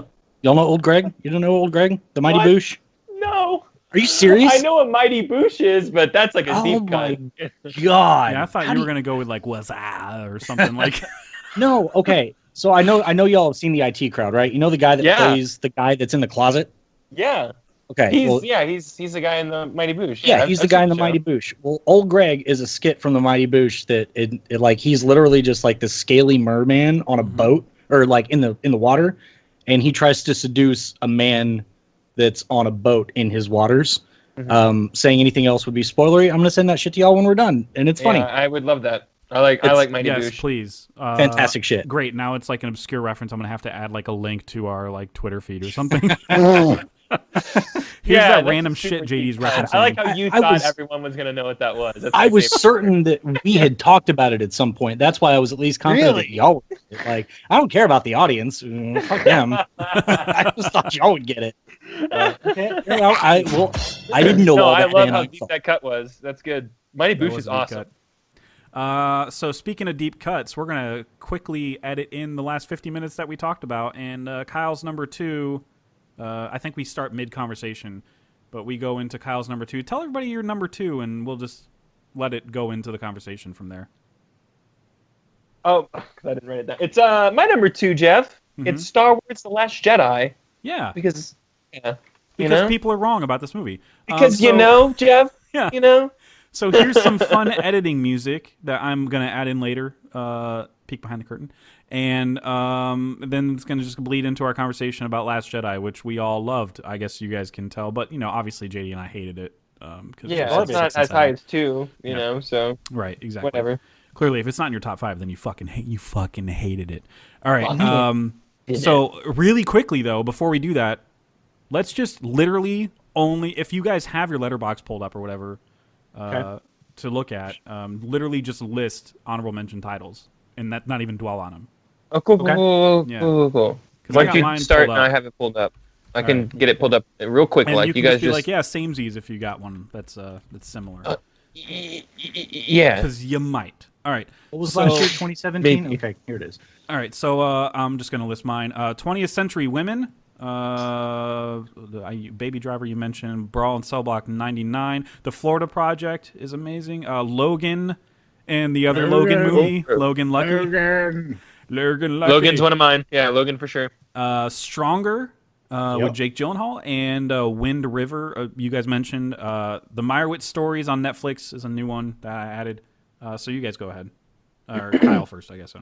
know old Greg? You don't know old Greg? The Mighty What? Boosh? No. Are you serious? I know what Mighty Boosh is, but that's like a deep cut. God. Yeah, I thought you were gonna go with like was or something like. No, okay. So I know y'all have seen the IT Crowd, right? You know the guy that plays the guy that's in the closet? Yeah. Okay. He's the guy in the Mighty Boosh. Yeah, he's the guy in the Mighty Boosh. Well, old Greg is a skit from the Mighty Boosh that it like he's literally just like this scaly merman on a boat or like in the water, and he tries to seduce a man that's on a boat in his waters. Saying anything else would be spoilery. I'm gonna send that shit to y'all when we're done, and it's funny. I would love that. I like Mighty Boosh. Yes, please. Fantastic shit. Great. Now it's like an obscure reference. I'm gonna have to add like a link to our like Twitter feed or something. Here's that random shit JD's referencing. I like how you thought everyone was gonna know what that was. I was certain that we had talked about it at some point. That's why I was at least confident that y'all would get it. Like, I don't care about the audience. Fuck them. I just thought y'all would get it. I didn't know all that. I love how deep that cut was. That's good. Mighty Boosh is awesome. So speaking of deep cuts, we're going to quickly edit in the last 50 minutes that we talked about. And Kyle's number 2, I think we start mid-conversation, but we go into Kyle's number 2. Tell everybody your number 2, and we'll just let it go into the conversation from there. Oh, I didn't write it down. It's my number 2, Jeff. It's Star Wars The Last Jedi. Yeah. Because people are wrong about this movie. Because Jeff, yeah. So here's some fun editing music that I'm going to add in later, peek behind the curtain. And then it's going to just bleed into our conversation about Last Jedi, which we all loved. I guess you guys can tell. But, obviously JD and I hated it. It's not as high as 2, you know, so. Right, exactly. Whatever. Clearly, if it's not in your top 5, then you fucking hated it. All right. So really quickly, though, before we do that, let's just literally only, if you guys have your letterbox pulled up or whatever, to look at, literally just list honorable mention titles and not even dwell on them. Oh, cool. Cool. Why don't you start and I have it pulled up? I can get it pulled up real quick. And like you guys just be like, yeah, samesies if you got one that's similar. Yeah. Because you might. All right. What was last year, 2017? Maybe. Okay, here it is. All right, so I'm just going to list mine. 20th Century Women. Baby Driver you mentioned, Brawl and Cell Block 99. The Florida Project is amazing. Logan and the other Logan movie, Logan Lucky. Logan Lucky. Logan's one of mine. Yeah, Logan for sure. Stronger with Jake Gyllenhaal and Wind River. You guys mentioned the Meyerowitz Stories on Netflix is a new one that I added. So you guys go ahead. Or Kyle first, I guess.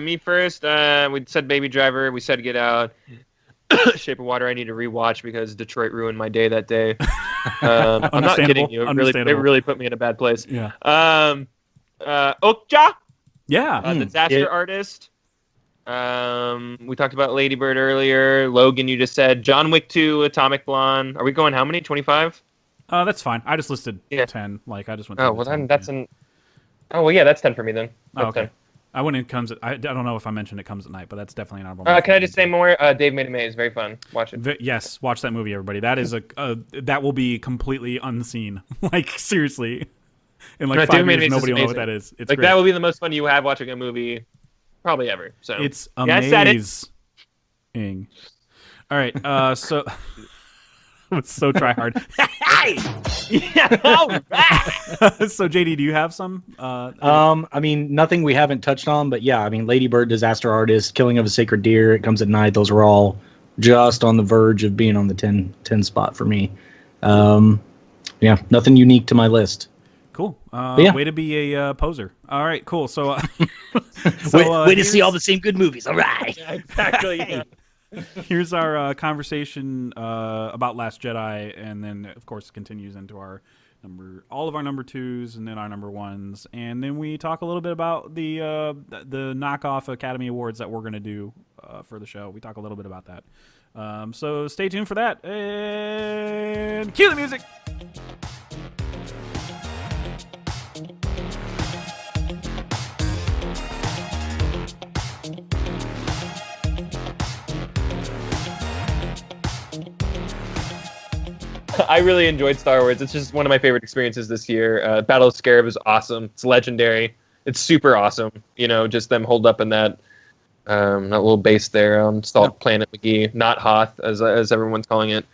Me first. We said Baby Driver. We said Get Out. Shape of Water I need to rewatch because Detroit ruined my day that day. I'm not kidding you. It really put me in a bad place. Yeah. Okja. Yeah. The Disaster Artist. We talked about Lady Bird earlier. Logan, you just said. John Wick 2, Atomic Blonde. Are we going how many? 25? That's fine. I just listed 10. Like I just went. Oh well, then that's an. Oh well, yeah, that's 10 for me then. That's okay. 10. I wouldn't. Comes. I don't know if I mentioned It Comes at Night, but that's definitely an honorable. Can I just say more? Dave Made a Maze, very fun. Watch it. Yes, watch that movie, everybody. That is that will be completely unseen. Like seriously, in like 5 years, nobody will know what that is. It's like great. that will be the most fun you have watching a movie, probably ever. So it's amazing. All right, so. It's so try hard. Yeah, all right. So JD, do you have some? I mean, nothing we haven't touched on, but yeah, I mean, Lady Bird, Disaster Artist, Killing of a Sacred Deer, It Comes at Night. Those are all just on the verge of being on the 10 spot for me. Yeah, nothing unique to my list. Cool. Yeah. Way to be a poser. All right, cool. So, way to see all the same good movies. All right. Yeah, exactly. Yeah. Here's our conversation about Last Jedi, and then of course it continues into all of our number 2s, and then our number 1s, and then we talk a little bit about the knockoff Academy Awards that we're gonna do for the show. We talk a little bit about that. So stay tuned for that, and cue the music. I really enjoyed Star Wars. It's just one of my favorite experiences this year. Battle of Scarab is awesome. It's legendary. It's super awesome. You know, just them holed up in that little base there on Salt Planet McGee, not Hoth as everyone's calling it.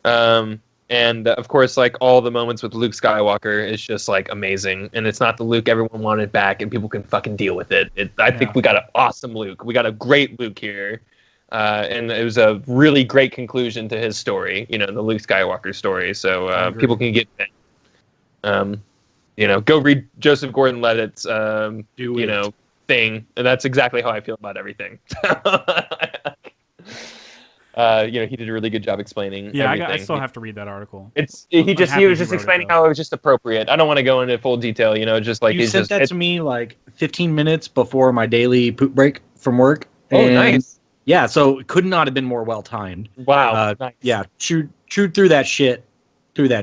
And of course, like all the moments with Luke Skywalker is just like amazing. And it's not the Luke everyone wanted back, and people can fucking deal with it. I think we got an awesome Luke. We got a great Luke here. And it was a really great conclusion to his story, you know, the Luke Skywalker story. So people can get it. You know, go read Joseph Gordon-Levitt's, you know, thing. And that's exactly how I feel about everything. You know, he did a really good job explaining. Yeah, everything. I still have to read that article. He was just explaining how it was just appropriate. I don't want to go into full detail. You know, just like you sent that to me like 15 minutes before my daily poop break from work. Oh, nice. Yeah, so it could not have been more well timed. Wow. Nice. Yeah, chewed through that shit. Yeah.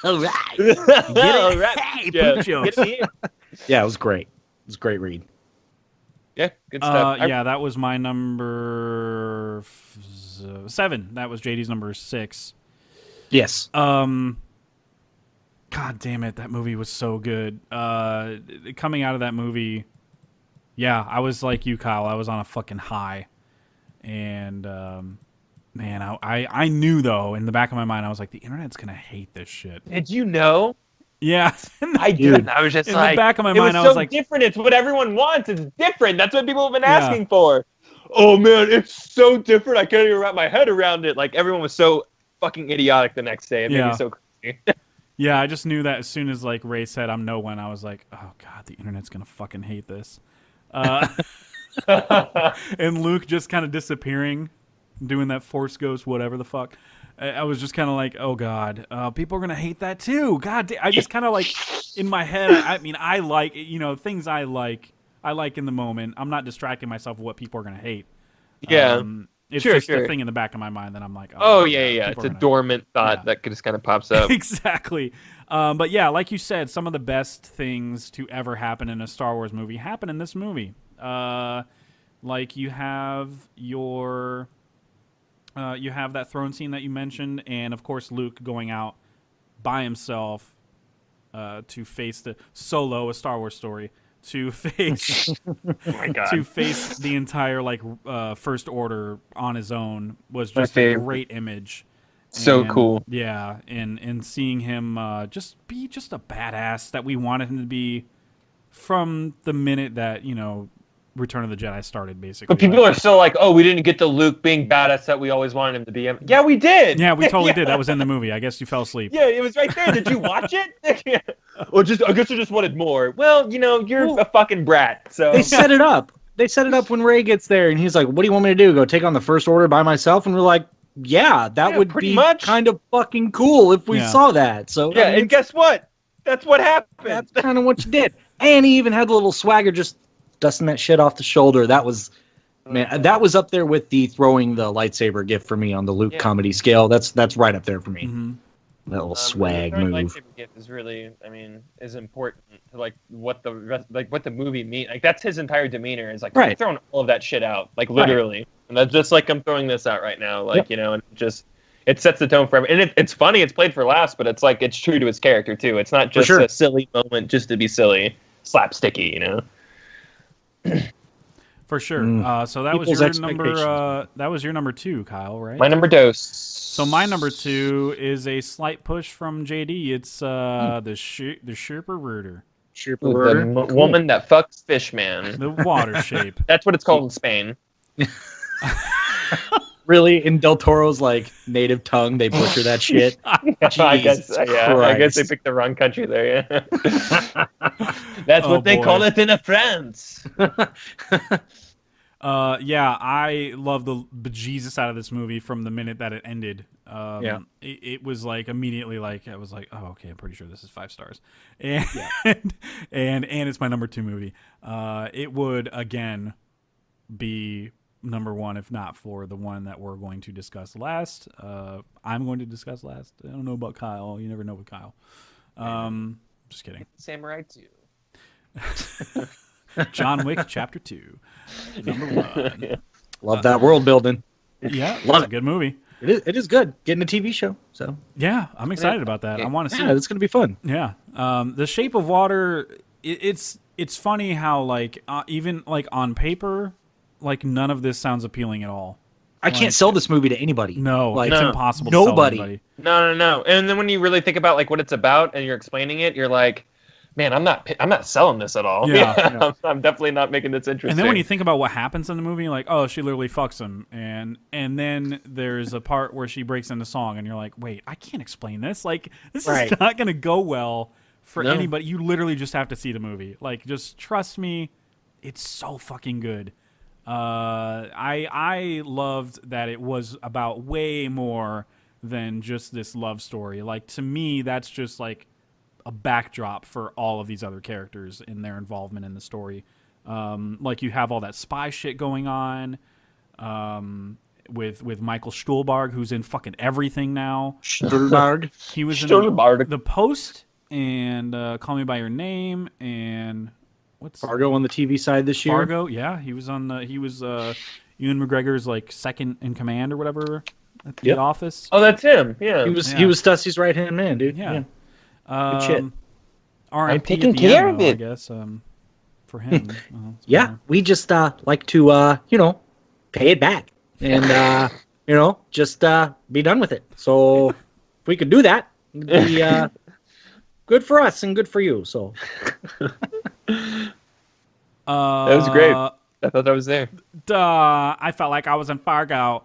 All right. All right. Hey, poop jokes. Yeah, it was great. It was a great read. Yeah, good stuff. Yeah, that was my number 7. That was JD's number 6. Yes. God damn it, that movie was so good. Coming out of that movie, yeah, I was like you, Kyle. I was on a fucking high. And, man, I knew, though, in the back of my mind, I was like, the internet's going to hate this shit. Did you know? Yeah. I did. I was just in like, the back of my mind, I was was like, different. It's what everyone wants. It's different. That's what people have been asking for. Oh, man, it's so different. I can't even wrap my head around it. Like, everyone was so fucking idiotic the next day. It made me so crazy. Yeah, I just knew that as soon as, like, Ray said, I'm no one, I was like, oh, God, the internet's going to fucking hate this. And Luke just kind of disappearing, doing that Force Ghost, whatever the fuck. I was just kind of like, oh, God, people are going to hate that too. God, I just kind of like, in my head, I mean, I like, you know, things I like in the moment. I'm not distracting myself with what people are going to hate. Yeah. It's just the thing in the back of my mind that I'm like, oh yeah. It's a dormant thought that just kind of pops up. Exactly. But yeah, like you said, some of the best things to ever happen in a Star Wars movie happen in this movie. Like you have you have that throne scene that you mentioned, and of course Luke going out by himself to face the Solo, a Star Wars story, to face Oh my God. to face the entire like First Order on his own was just a great image. So cool. Yeah, and seeing him just be just a badass that we wanted him to be from the minute that, you know, Return of the Jedi started, basically. But people are still like, oh, we didn't get the Luke being badass that we always wanted him to be. Yeah, we did. Yeah, we totally did. That was in the movie. I guess you fell asleep. Yeah, it was right there. Did you watch it? Or just, I guess I just wanted more. Well, you know, you're a fucking brat. So they set it up. They set it up when Rey gets there, and he's like, "What do you want me to do? Go take on the First Order by myself?" And we're like, "Yeah, that would be kind of fucking cool if we saw that." So yeah, and guess what? That's what happened. That's kind of what you did. And he even had a little swagger, just dusting that shit off the shoulder. That was, man, that was up there with the throwing the lightsaber gift for me on the Luke comedy scale. That's right up there for me. Mm-hmm. That little swag the move. Lightsaber gift is really, I mean, is important to like what the rest, like what the movie means. Like that's his entire demeanor. Is like I'm throwing all of that shit out, like literally, and that's just like I'm throwing this out right now, like you know, and it sets the tone for everything. And it's funny, it's played for laughs, but it's like it's true to his character too. It's not just a silly moment just to be silly, slapsticky, you know. For sure. So that was your number. That was your number 2, Kyle, right? My number dose. So my number 2 is a slight push from JD. It's the Sherpa Rooter. The woman that fucks fish, man. The water shape. That's what it's called in Spain. Really, in Del Toro's like native tongue, they butcher that shit. I guess they picked the wrong country there. Yeah, that's what they call it in France. Yeah, I love the bejesus out of this movie from the minute that it ended. It was like immediately like I was like, oh, okay, I'm pretty sure this is 5 stars, and and it's my number 2 movie. It would again be number 1 if not for the one that we're going to discuss last. I'm going to discuss last. I don't know about Kyle. You never know with Kyle. Just kidding. Samurai 2. John Wick Chapter 2, number 1. Love that world building. Yeah, Love it's a good movie. It is good. Getting a TV show. So Yeah, I'm excited about that. I want to see yeah, it. it's gonna be fun. Yeah. The Shape of Water, it's funny how like even like on paper, like none of this sounds appealing at all. I can't sell this movie to anybody. No, like, it's No. impossible Nobody. to sell anybody. No. And then when you really think about like what it's about and you're explaining it, you're like, man, I'm not selling this at all. Yeah. I'm definitely not making this interesting. And then when you think about what happens in the movie, like, oh, she literally fucks him, and then there's a part where she breaks into song, and you're like, wait, I can't explain this. Like, this is not gonna go well for anybody. You literally just have to see the movie. Like, just trust me, it's so fucking good. I loved that it was about way more than just this love story. Like, to me, that's just like a backdrop for all of these other characters in their involvement in the story. Like, you have all that spy shit going on with Michael Stuhlbarg, who's in fucking everything now. Stuhlbarg. He was in The Post and Call Me by Your Name and what's Fargo on the TV side this year. Fargo, yeah, he was on Ewan McGregor's like second in command or whatever at the office. Oh, that's him. Yeah. He was Stacey's right hand man, dude. Yeah. Good shit. I'm taking care of it. I guess for him. Yeah, we just like to pay it back and just be done with it. So if we could do that, it'd be good for us and good for you. So That was great. I thought I was there. I felt like I was in Fargo.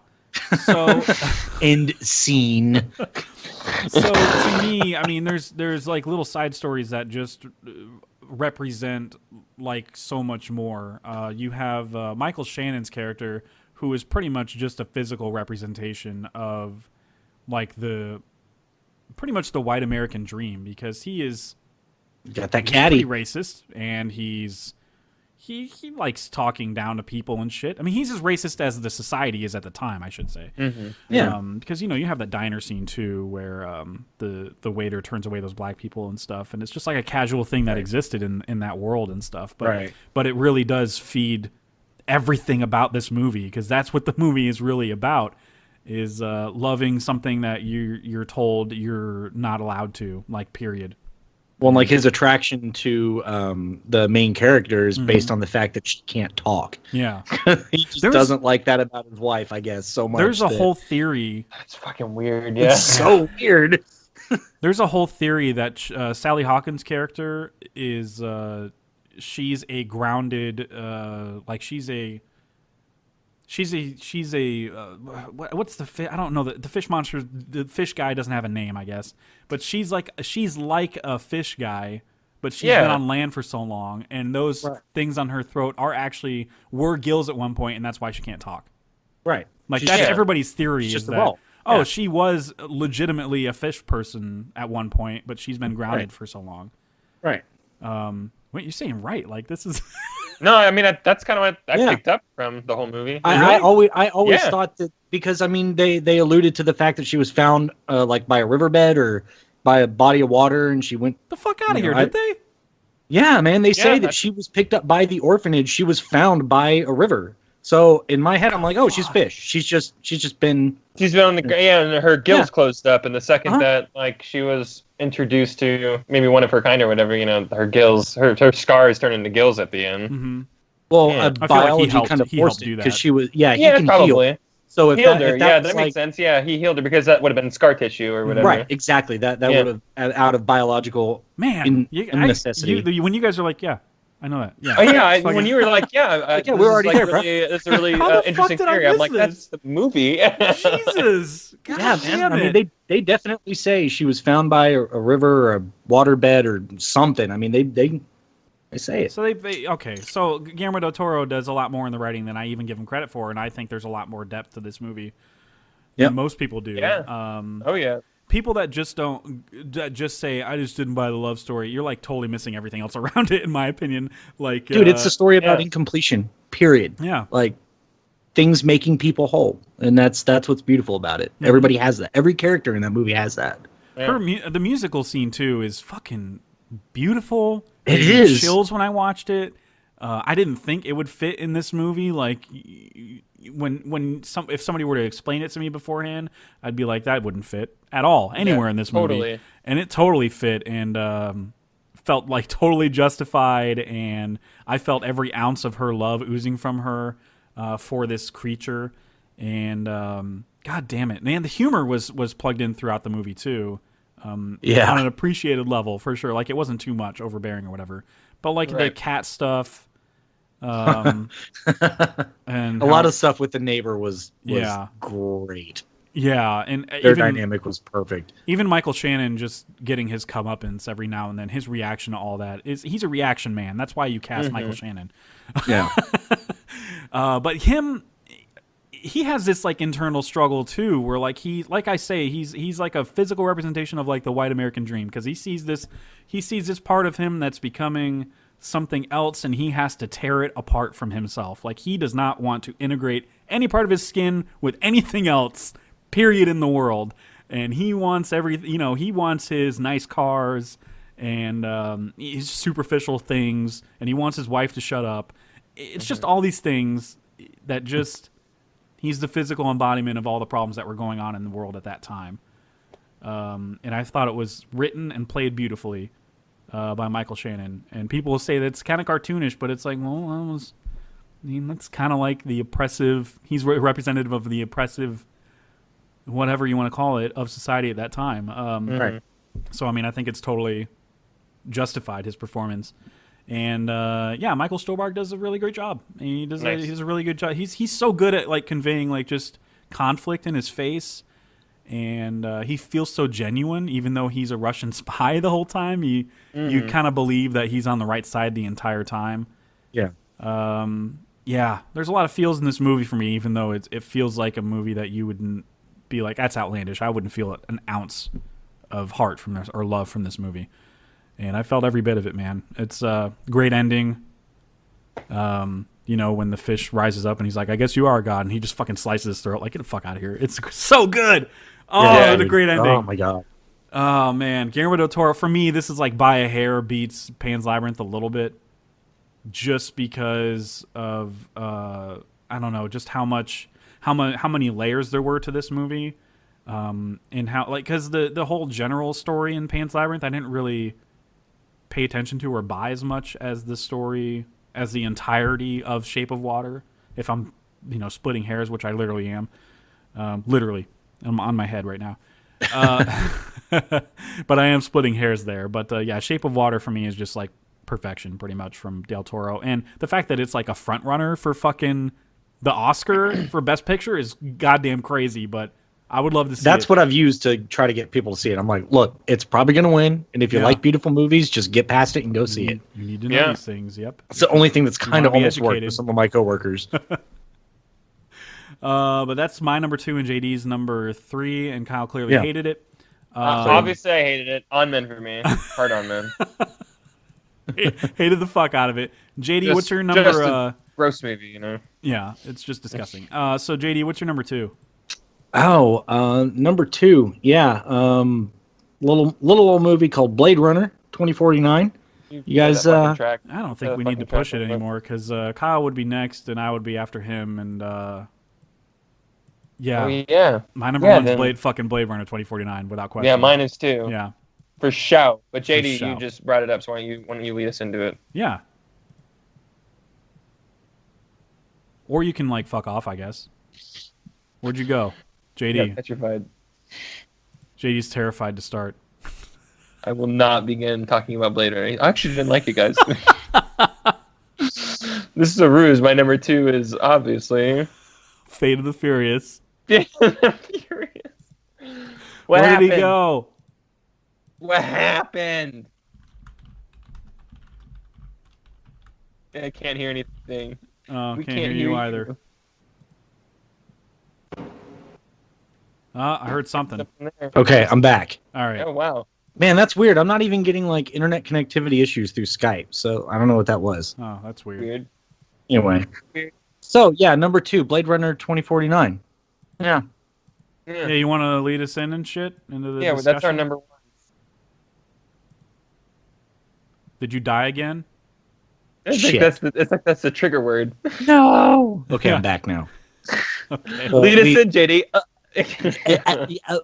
So end scene. So to me, I mean, there's like little side stories that just represent like so much more. You have Michael Shannon's character, who is pretty much just a physical representation of like pretty much the white American dream, because he's caddy. pretty racist, and he likes talking down to people and shit. I mean, he's as racist as the society is at the time, I should say. Mm-hmm. Yeah. Because you have that diner scene too, where the waiter turns away those black people and stuff, and it's just like a casual thing that existed in that world and stuff. But it really does feed everything about this movie, because that's what the movie is really about, is loving something that you're told you're not allowed to, like, period. Well, like his attraction to the main character is based on the fact that she can't talk. Yeah. He just doesn't like that about his wife, I guess, so much. There's a whole theory. That's fucking weird. Yeah. It's so weird. There's a whole theory that Sally Hawkins' character is she's a grounded she's a what's the fish? I don't know, the fish monster. The fish guy doesn't have a name, I guess, but she's like a fish guy, but she's been on land for so long, and those things on her throat were gills at one point, and that's why she can't talk. Right. Like, that's everybody's theory, is that role. she was legitimately a fish person at one point, but she's been grounded for so long. Right. Wait, you're saying right? Like, this is No, I mean that's kind of what I picked up from the whole movie. I always thought that, because I mean they alluded to the fact that she was found like by a riverbed or by a body of water, and she went the fuck out of here. Did they? Yeah, man. They say that she was picked up by the orphanage. She was found by a river. So in my head, I'm like, oh, she's fish. She's been on the and her gills closed up, and the second that like she was introduced to maybe one of her kind or whatever, her gills, her scars turn into gills at the end. Mm-hmm. Well, biology kind of forced it, because she was he can probably heal. So if healed that, her, that makes sense. Yeah, he healed her because that would have been scar tissue or whatever. Right, exactly. That would have out of biological necessity. When you guys are like, yeah, I know that. Yeah. Oh yeah, when you were like, we're already there, bro. That's a really interesting theory. I'm like, that's the movie. Jesus. God damn it. I mean, they definitely say she was found by a river or a waterbed or something. I mean, they say it. So okay. So Guillermo del Toro does a lot more in the writing than I even give him credit for, and I think there's a lot more depth to this movie than most people do. Yeah. Oh yeah. People that just say, I just didn't buy the love story, you're like totally missing everything else around it, in my opinion. Like, dude, it's a story about incompletion. Period. Yeah. Like, things making people whole, and that's what's beautiful about it. Mm-hmm. Everybody has that. Every character in that movie has that. Yeah. The musical scene too is fucking beautiful. It is. Chills when I watched it. I didn't think it would fit in this movie. Like, if somebody were to explain it to me beforehand, I'd be like, that wouldn't fit at all anywhere in this movie, and it totally fit and felt like totally justified, and I felt every ounce of her love oozing from her for this creature, and God damn it, man, the humor was plugged in throughout the movie too. On an appreciated level for sure. Like it wasn't too much overbearing or whatever, but like the cat stuff, and a lot of stuff with the neighbor was great. Yeah, and their dynamic was perfect. Even Michael Shannon just getting his comeuppance every now and then, his reaction to all that he's a reaction man. That's why you cast Michael Shannon. Yeah, but he has this like internal struggle too, where like he's like a physical representation of like the white American dream, because he sees this part of him that's becoming something else, and he has to tear it apart from himself. Like he does not want to integrate any part of his skin with anything else, period, in the world. And he wants he wants his nice cars and his superficial things, and he wants his wife to shut up. It's just all these things that just. He's the physical embodiment of all the problems that were going on in the world at that time. And I thought it was written and played beautifully by Michael Shannon. And people will say that it's kind of cartoonish, but it's like, well, that's kind of like the oppressive... He's representative of the oppressive, whatever you want to call it, of society at that time. Right. So, I think it's totally justified, his performance. And Michael Stuhlbarg does a really great job. He does a really good job. He's so good at like conveying like just conflict in his face, and he feels so genuine, even though he's a Russian spy the whole time. You kind of believe that he's on the right side the entire time. Yeah. There's a lot of feels in this movie for me, even though it feels like a movie that you wouldn't be like, that's outlandish. I wouldn't feel an ounce of heart from this or love from this movie. And I felt every bit of it, man. It's a great ending. When the fish rises up and he's like, I guess you are God. And he just fucking slices his throat. Like, get the fuck out of here. It's so good. Oh, what a great ending. Oh, my God. Oh, man. Guillermo del Toro, for me, this is like by a hair beats Pan's Labyrinth a little bit. Just because of, I don't know, just how many layers there were to this movie. And how, like, because the whole general story in Pan's Labyrinth, I didn't really pay attention to or buy as much as the story as the entirety of Shape of Water. If I'm splitting hairs, which I literally am, literally I'm on my head right now, but I am splitting hairs there. But Shape of Water for me is just like perfection pretty much from Del Toro, and the fact that it's like a front runner for fucking the Oscar for Best Picture is goddamn crazy. But I would love to see That's it. what I've used to try to get people to see it. I'm like, look, it's probably going to win. And if you like beautiful movies, just get past it and go see it. You need to know these things. Yep. It's the only thing that's kind of almost worked for some of my coworkers. But that's my number 2 and JD's number 3. And Kyle clearly hated it. Obviously, I hated it. On men for me. Hard on men. Hated the fuck out of it. JD, what's your number? Just a gross movie, Yeah, it's just disgusting. So JD, what's your number 2? Oh, number 2. Yeah. Little old movie called Blade Runner 2049. You guys, I don't think we need to push it anymore because Kyle would be next and I would be after him. And my number 1's Blade Runner 2049 without question. Yeah, mine is too. Yeah. For shout. But JD, you just brought it up, so why don't you lead us into it? Yeah. Or you can like fuck off, I guess. Where'd you go? JD. Yeah, petrified. JD's terrified to start. I will not begin talking about Blade Runner. I actually didn't like it, guys. This is a ruse. My number 2 is obviously Fate of the Furious. Fate of the Furious. Where did he go? What happened? I can't hear anything. Oh, can't hear you either. I heard something. Okay, I'm back. All right. Oh, wow. Man, that's weird. I'm not even getting like internet connectivity issues through Skype, so I don't know what that was. Oh, that's weird. Anyway. So, yeah, number 2, Blade Runner 2049. Yeah. Yeah, you want to lead us in and shit? Into the discussion? That's our number 1. Did you die again? It's like that's the trigger word. No. Okay, I'm back now. Okay. Lead us in, JD.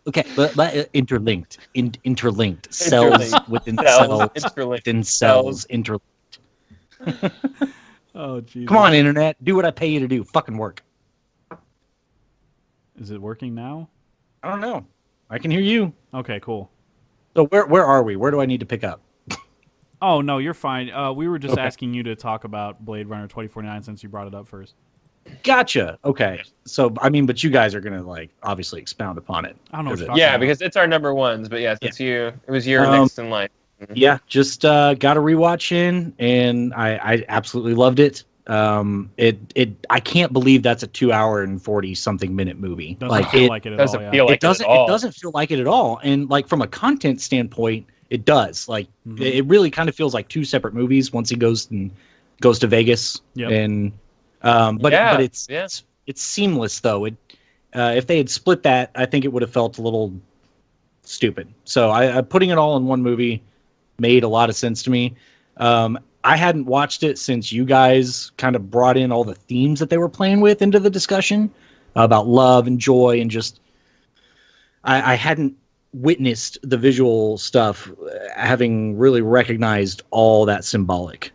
Okay, but interlinked, cells within cells, within cells, interlinked. Oh, Jesus. Come on, internet, do what I pay you to do. Fucking work. Is it working now? I don't know. I can hear you. Okay, cool. So where are we? Where do I need to pick up? Oh, no, you're fine. We were just asking you to talk about Blade Runner 2049 since you brought it up first. Gotcha. Okay. So, I mean, but you guys are going to, like, obviously expound upon it. I don't know what you're Yeah, talking because it's our number ones. But yeah, since it was your next in line. Yeah, just got a rewatch in, and I absolutely loved it. I can't believe that's a 2 hour and 40 something minute movie. Doesn't feel like it at all. It doesn't feel like it at all. And like from a content standpoint, it does. Like it really kind of feels like two separate movies once he goes to Vegas. Yep. And but it's seamless though. If they had split that, I think it would have felt a little stupid. So I putting it all in one movie made a lot of sense to me. I hadn't watched it since you guys kind of brought in all the themes that they were playing with into the discussion about love and joy, and just I hadn't witnessed the visual stuff, having really recognized all that symbolic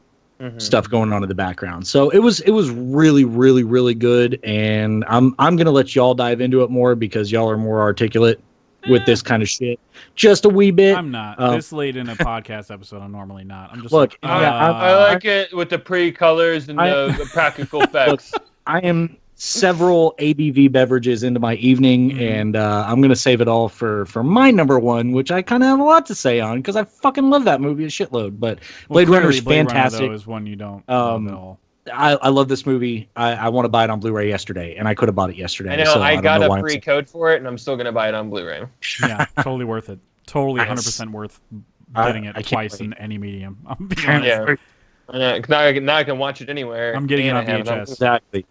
stuff going on in the background. So it was really, really, really good, and I'm gonna let y'all dive into it more because y'all are more articulate with this kind of shit. Just a wee bit. I'm not. This late in a podcast episode, I'm normally not. I'm just look. I like it with the pretty colors and the practical effects. Look, I am several ABV beverages into my evening, and I'm going to save it all for my number one, which I kind of have a lot to say on because I fucking love that movie a shitload. But Blade Runner is fantastic. Runner, though, is one you don't love at all. I love this movie. I want to buy it on Blu-ray yesterday, and I could have bought it yesterday. I know. So I got a free code for it, and I'm still going to buy it on Blu-ray. Yeah, totally worth it. Totally 100% worth getting it twice in any medium. I'm being honest. Yeah. Now I can watch it anywhere. I'm getting it on VHS. Exactly.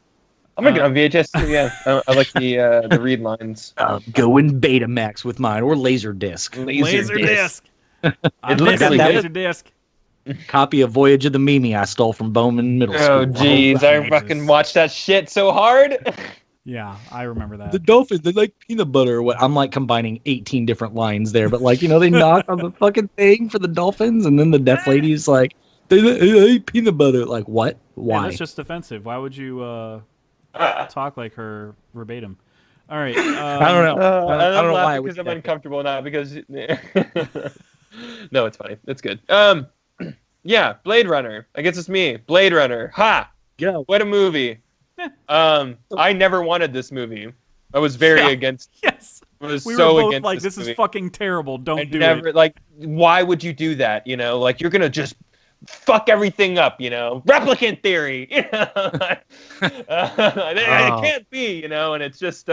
I'm going to get on VHS too, yeah. I like the read lines. Go in Betamax with mine, or Laserdisc. Laserdisc. It looks really good. Laserdisc. Copy of Voyage of the Mimi I stole from Bowman Middle School. Oh, jeez. I fucking watched that shit so hard. Yeah, I remember that. The dolphins, they like peanut butter. I'm like combining 18 different lines there, but like, they knock on the fucking thing for the dolphins, and then the deaf lady's like, they eat peanut butter. Like, what? Why? Yeah, that's just offensive. Why would you talk like her verbatim? All right. I don't know. I don't know why. Because I'm uncomfortable now. Because no, it's funny. It's good. Yeah, Blade Runner. I guess it's me. Blade Runner. Ha! Go. What a movie. I never wanted this movie. I was very against. Yes. I was we so were both against like, this movie. is fucking terrible. Don't do it. Like, why would you do that? Like, you're gonna just fuck everything up. Replicant theory. It can't be. And it's just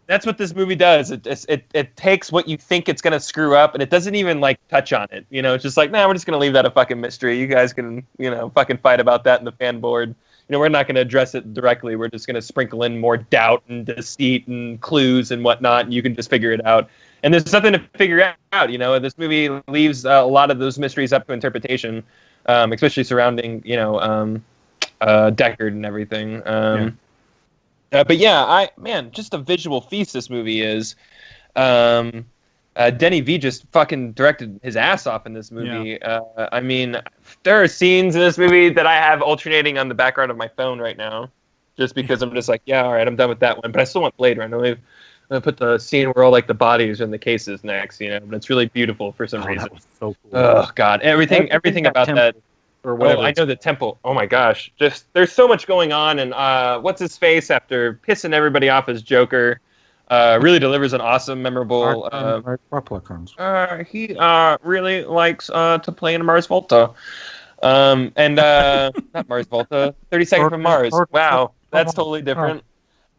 that's what this movie does. It takes what you think it's gonna screw up, and it doesn't even like touch on it. It's just like, nah, we're just gonna leave that a fucking mystery. You guys can fucking fight about that in the fan board. We're not gonna address it directly. We're just gonna sprinkle in more doubt and deceit and clues and whatnot, and you can just figure it out. And there's nothing to figure out. This movie leaves a lot of those mysteries up to interpretation, especially surrounding Deckard and everything. But yeah, just a visual feast this movie is. Denny V just fucking directed his ass off in this movie. Yeah. There are scenes in this movie that I have alternating on the background of my phone right now, just because I'm just like, yeah, all right, I'm done with that one. But I still want Blade Runner. I'm gonna put the scene where all like the bodies are in the cases next, but it's really beautiful for some reason. That was so cool. Oh god, everything about that. Or whatever. I know the temple. Oh my gosh, just there's so much going on, and what's his face after pissing everybody off as Joker, really delivers an awesome, memorable. He really likes to play in Mars Volta, and not Mars Volta, 30 Seconds from Mars. Wow, that's totally different.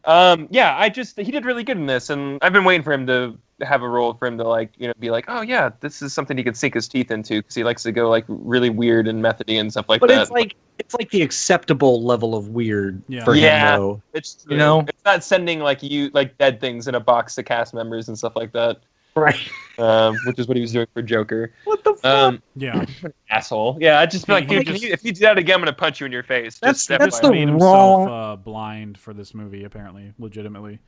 He did really good in this, and I've been waiting for him to have a role for him to be like, oh yeah, this is something he could sink his teeth into, because he likes to go like really weird and methody and stuff like that. But it's like the acceptable level of weird for him, though. It's true. It's not sending like dead things in a box to cast members and stuff like that. Right. Which is what he was doing for Joker. What the fuck? Yeah. Asshole. Yeah, I just feel like, He dude, just- if you do that again, I'm gonna punch you in your face. That's Just the Just FYI. made himself blind for this movie, apparently, legitimately.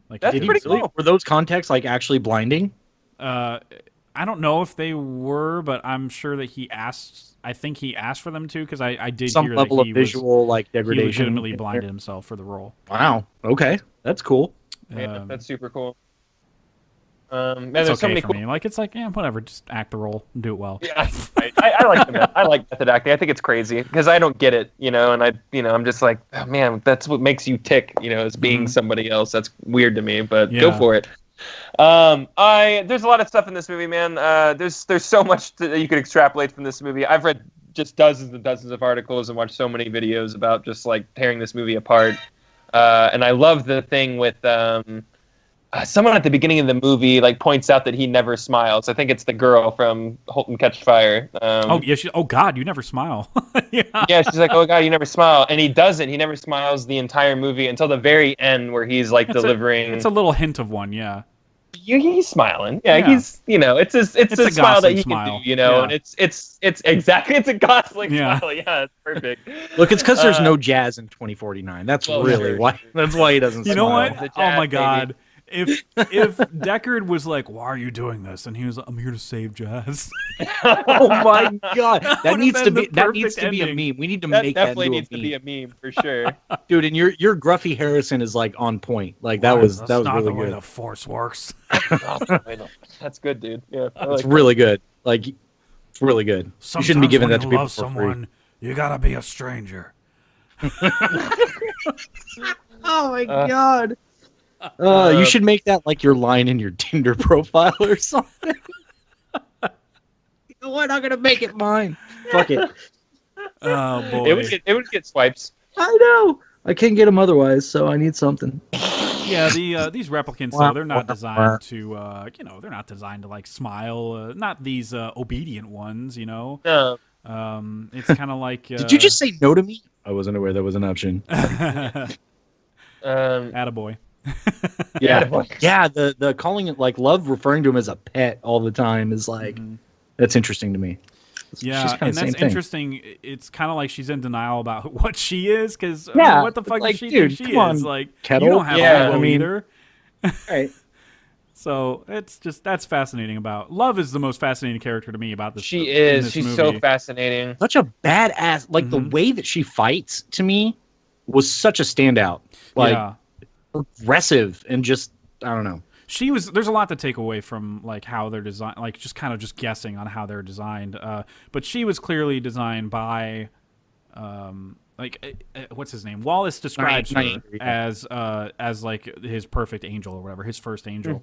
Like That's he pretty did- cool. Were those contacts like actually blinding? I don't know if they were, but I'm sure that he asked. I think he asked for them to, because I did Some hear level that of visual like he degradation. legitimately blinded himself for the role. Wow. Okay, that's cool. Yeah, that's super cool. It's there's okay so many for cool. me. Like, it's like, yeah, whatever. Just act the role and do it well. Yeah, I like the I like method acting. I think it's crazy because I don't get it, and I'm just like, oh, man, that's what makes you tick, as being somebody else. That's weird to me, but go Yeah. for it. There's a lot of stuff in this movie, man. There's so much that you could extrapolate from this movie. I've read just dozens and dozens of articles and watched so many videos about just like tearing this movie apart. And I love the thing with someone at the beginning of the movie like points out that he never smiles. I think it's the girl from *Halt and Catch Fire*. Oh God, you never smile. Yeah. Yeah, she's like, "Oh God, you never smile," and he doesn't. He never smiles the entire movie until the very end, where he's like delivering. It's a little hint of one, yeah. He's smiling. Yeah, Yeah. he's it's a smile that Gosling he smile. can do, and Yeah. it's exactly it's a Gosling Yeah. smile. Yeah, it's perfect. Look, it's because there's no jazz in 2049. That's well, really sure. why. That's why he doesn't. You know smile. what? The Oh my jazz, God. If Deckard was like, "Why are you doing this?" and he was, "I'm here to save jazz." Oh my God, that would've needs to been be the that needs perfect to be a ending. meme. We need to That make that definitely into needs a to meme. be a meme for sure. Dude. And your Gruffy Harrison is like on point. Like that was That's that was not really the way good. the Force works. That's good, dude. Yeah, I It's like really good. Like it's really good. You shouldn't be giving that to people for free. You gotta be a stranger. Oh my God. You should make that like your line in your Tinder profile or something. You know what? I'm gonna make it mine. Fuck it. Oh boy. it would get swipes. I know. I can't get them otherwise, so I need something. Yeah, these replicants though, they're not designed to they're not designed to like smile. Not these obedient ones, No. It's kind of like. Did you just say no to me? I wasn't aware that was an option. Attaboy. Yeah, boy. yeah. The calling it like love, referring to him as a pet all the time is like that's interesting to me. Yeah, kinda and the same that's thing. interesting. It's kind of like she's in denial about what she is, because Yeah, what the fuck like, does she dude, think she come is? on, Like, Kettle. you don't have Yeah, ego I mean- either. Right. So that's fascinating about Love is the most fascinating character to me about this. She in is. this She's movie. so fascinating. Such a badass. Like the way that she fights to me was such a standout. Like yeah. aggressive and just I don't know. There's a lot to take away from like how they're designed, like just kind of just guessing on how they're designed. But she was clearly designed by, what's his name? Wallace describes her as like his perfect angel or whatever, his first angel.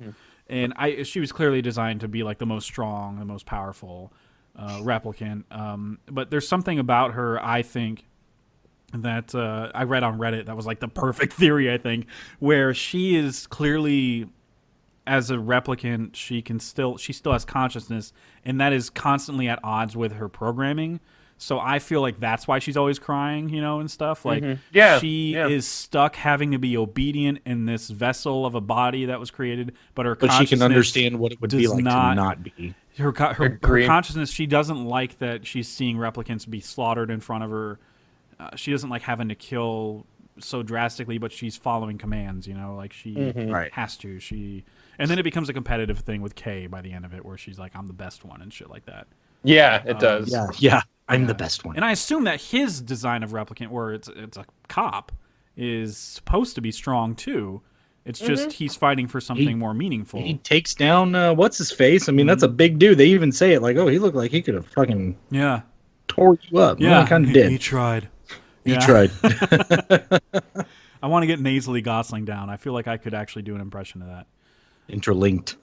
And she was clearly designed to be like the most strong, the most powerful replicant. But there's something about her, I think, that I read on Reddit that was like the perfect theory, I think, where she is clearly, as a replicant, she still has consciousness, and that is constantly at odds with her programming. So I feel like that's why she's always crying, and stuff. Like she is stuck having to be obedient in this vessel of a body that was created, but she can understand what it would be like to not be. Her consciousness, she doesn't like that she's seeing replicants be slaughtered in front of her. She doesn't like having to kill so drastically, but she's following commands, like she has to. And then it becomes a competitive thing with Kay by the end of it, where she's like, I'm the best one and shit like that. Yeah, it does. Yeah. I'm the best one. And I assume that his design of replicant, where it's a cop, is supposed to be strong too. It's just he's fighting for something more meaningful. He takes down what's his face. I mean, that's a big dude. They even say it like, "Oh, he looked like he could have fucking tore you up." Yeah, kind of did. He tried. He tried. I want to get nasally Gosling down. I feel like I could actually do an impression of that. Interlinked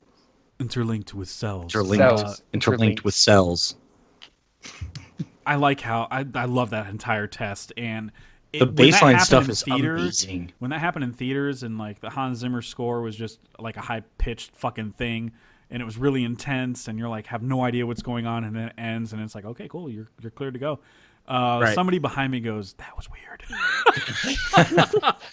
with cells. Interlinked with cells. I like how I love that entire test, and the baseline stuff is amazing. When that happened in theaters, and like the Hans Zimmer score was just like a high pitched fucking thing, and it was really intense, and you're like have no idea what's going on, and then it ends, and it's like, okay, cool, you're cleared to go. Somebody behind me goes, that was weird.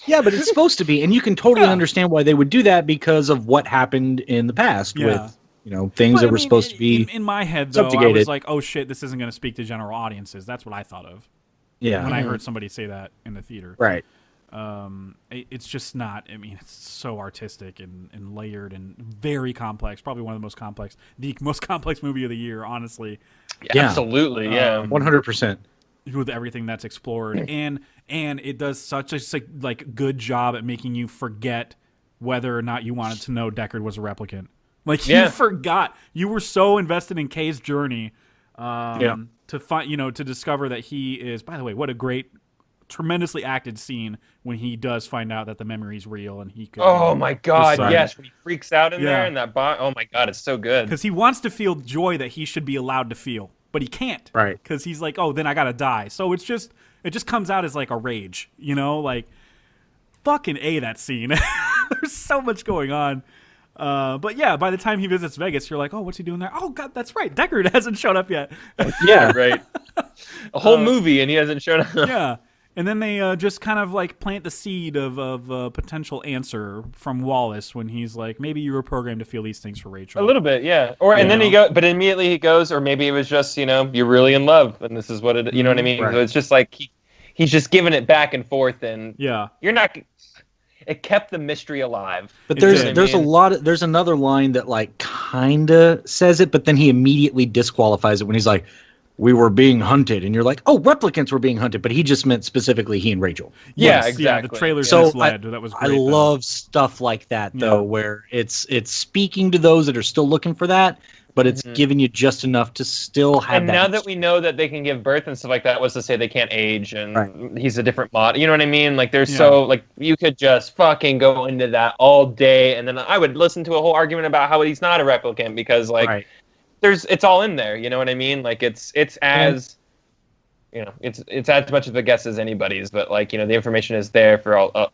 Yeah, but it's supposed to be, and you can totally understand why they would do that because of what happened in the past with things But, that were supposed to be in my head, though, I subjugated. was like, oh shit, this isn't going to speak to general audiences. That's what I thought of when I heard somebody say that in the theater. Right. It's just not. I mean, it's so artistic and layered and very complex. Probably one of the most complex movie of the year, honestly. Yeah. Absolutely, yeah. 100%. With everything that's explored, and it does such a good job at making you forget whether or not you wanted to know Deckard was a replicant. Like you forgot. You were so invested in Kay's journey to find, to discover that he is. By the way, what a great, tremendously acted scene when he does find out that the memory's real and he could. Oh my God! Yes, when he freaks out in there and that bot. Oh my God, it's so good. Because he wants to feel joy that he should be allowed to feel, but he can't. Right. Because he's like, oh, then I gotta die. So it just comes out as like a rage, like fucking that scene. There's so much going on. But yeah, by the time he visits Vegas, you're like, oh, what's he doing there? Oh God, that's right. Deckard hasn't shown up yet. Yeah, right. A whole movie and he hasn't shown up. Yeah. And then they just kind of like plant the seed of a potential answer from Wallace when he's like, maybe you were programmed to feel these things for Rachel. A little bit, yeah. And then but immediately he goes, or maybe it was just, you're really in love and this is what it, you know what I mean? Right. So it's just like he's just giving it back and forth and you're not. It kept the mystery alive. But there's another line that like kind of says it, but then he immediately disqualifies it when he's like, we were being hunted, and you're like, oh, replicants were being hunted, but he just meant specifically he and Rachel. Yeah, exactly. Yeah, the trailers misled. That was great. I love stuff like that though, where it's speaking to those that are still looking for that, but it's giving you just enough to still have. And now that we know that they can give birth and stuff like that, was to say they can't age and he's a different mod. You know what I mean? Like there's you could just fucking go into that all day, and then I would listen to a whole argument about how he's not a replicant because it's all in there, you know what I mean? Like it's as it's as much of a guess as anybody's, but the information is there for all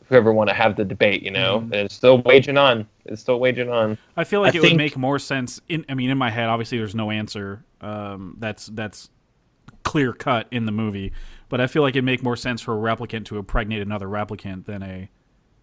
whoever want to have the debate, It's still waging on. I feel like it would make more sense in my head, obviously there's no answer that's clear cut in the movie, but I feel like it'd make more sense for a replicant to impregnate another replicant than a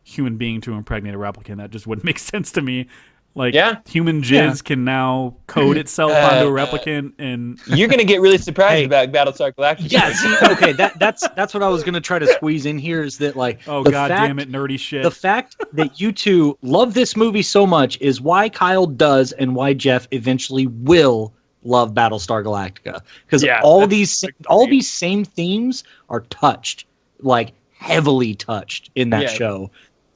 human being to impregnate a replicant. That just wouldn't make sense to me. Human jizz can now code itself onto a replicant, and you're gonna get really surprised about Battlestar Galactica. Yeah, see, okay, that's what I was gonna try to squeeze in here is that damn it, nerdy shit. The fact that you two love this movie so much is why Kyle does and why Jeff eventually will love Battlestar Galactica, because all these same themes are touched, heavily touched in that show.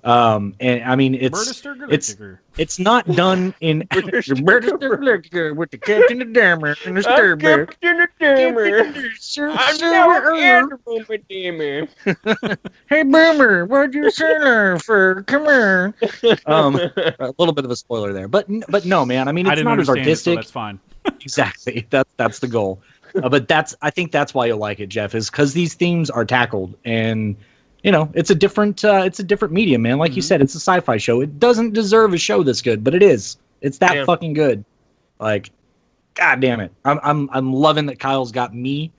And I mean, it's not done in with the Captain of Dammer and the Starbuck. Hey Boomer, what'd you say for? Come here. A little bit of a spoiler there, but no, man. I mean, it's not as artistic. So that's fine. Exactly. That's the goal. But I think that's why you'll like it, Jeff, is because these themes are tackled and. It's a different medium, man. Like you said, it's a sci-fi show. It doesn't deserve a show this good, but it is. It's that fucking good. God damn it. I'm loving that Kyle's got me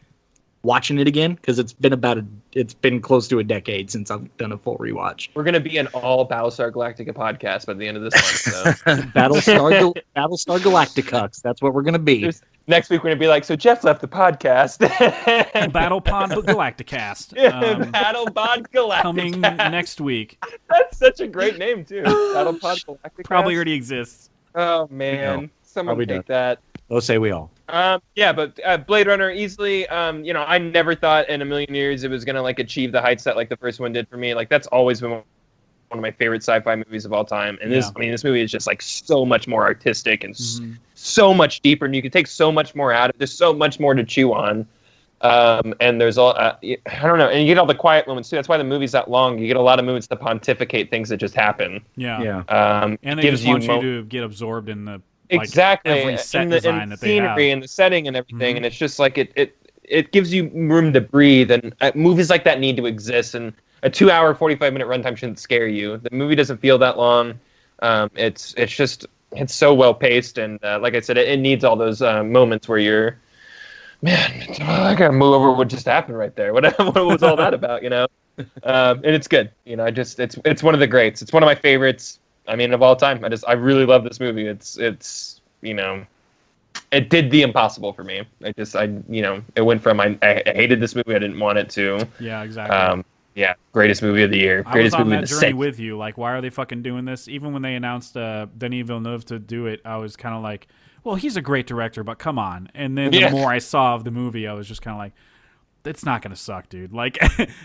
watching it again because it's been close to a decade since I've done a full rewatch. We're gonna be an all Battlestar Galactica podcast by the end of this month. So. Battlestar Galactica. That's what we're gonna be. Next week we're gonna be like, so Jeff left the podcast. Battle Pod Galacticast. Battle Pod Galacticast coming next week. That's such a great name too. Battle Pod Galacticast probably already exists. Oh man, someone take that. Oh, say we all. But Blade Runner easily. I never thought in a million years it was gonna achieve the heights that the first one did for me. That's always been one of my favorite sci-fi movies of all time. And this movie is just so much more artistic and so much deeper, and you can take so much more out of it. There's so much more to chew on. And there's all I don't know, and you get all the quiet moments too. That's why the movie's that long. You get a lot of moments to pontificate things that just happen. And they just want you to get absorbed in the every set design that they have, scenery and the setting and everything. And it's just it gives you room to breathe. And movies like that need to exist. And a 2-hour, 45-minute runtime shouldn't scare you. The movie doesn't feel that long. It's so well paced, and like I said, it needs all those moments where you're, man, I gotta move over what just happened right there. What was all that about? And it's good. It's one of the greats. It's one of my favorites. I mean, of all time. I really love this movie. It's it did the impossible for me. It went from I hated this movie, I didn't want it to. Yeah, exactly. Greatest movie of the year. Greatest I was on movie that journey with you. Like, why are they fucking doing this? Even when they announced Denis Villeneuve to do it, I was kind of like, well, he's a great director, but come on. And then the more I saw of the movie, I was just kind of like, it's not gonna suck, dude. Like,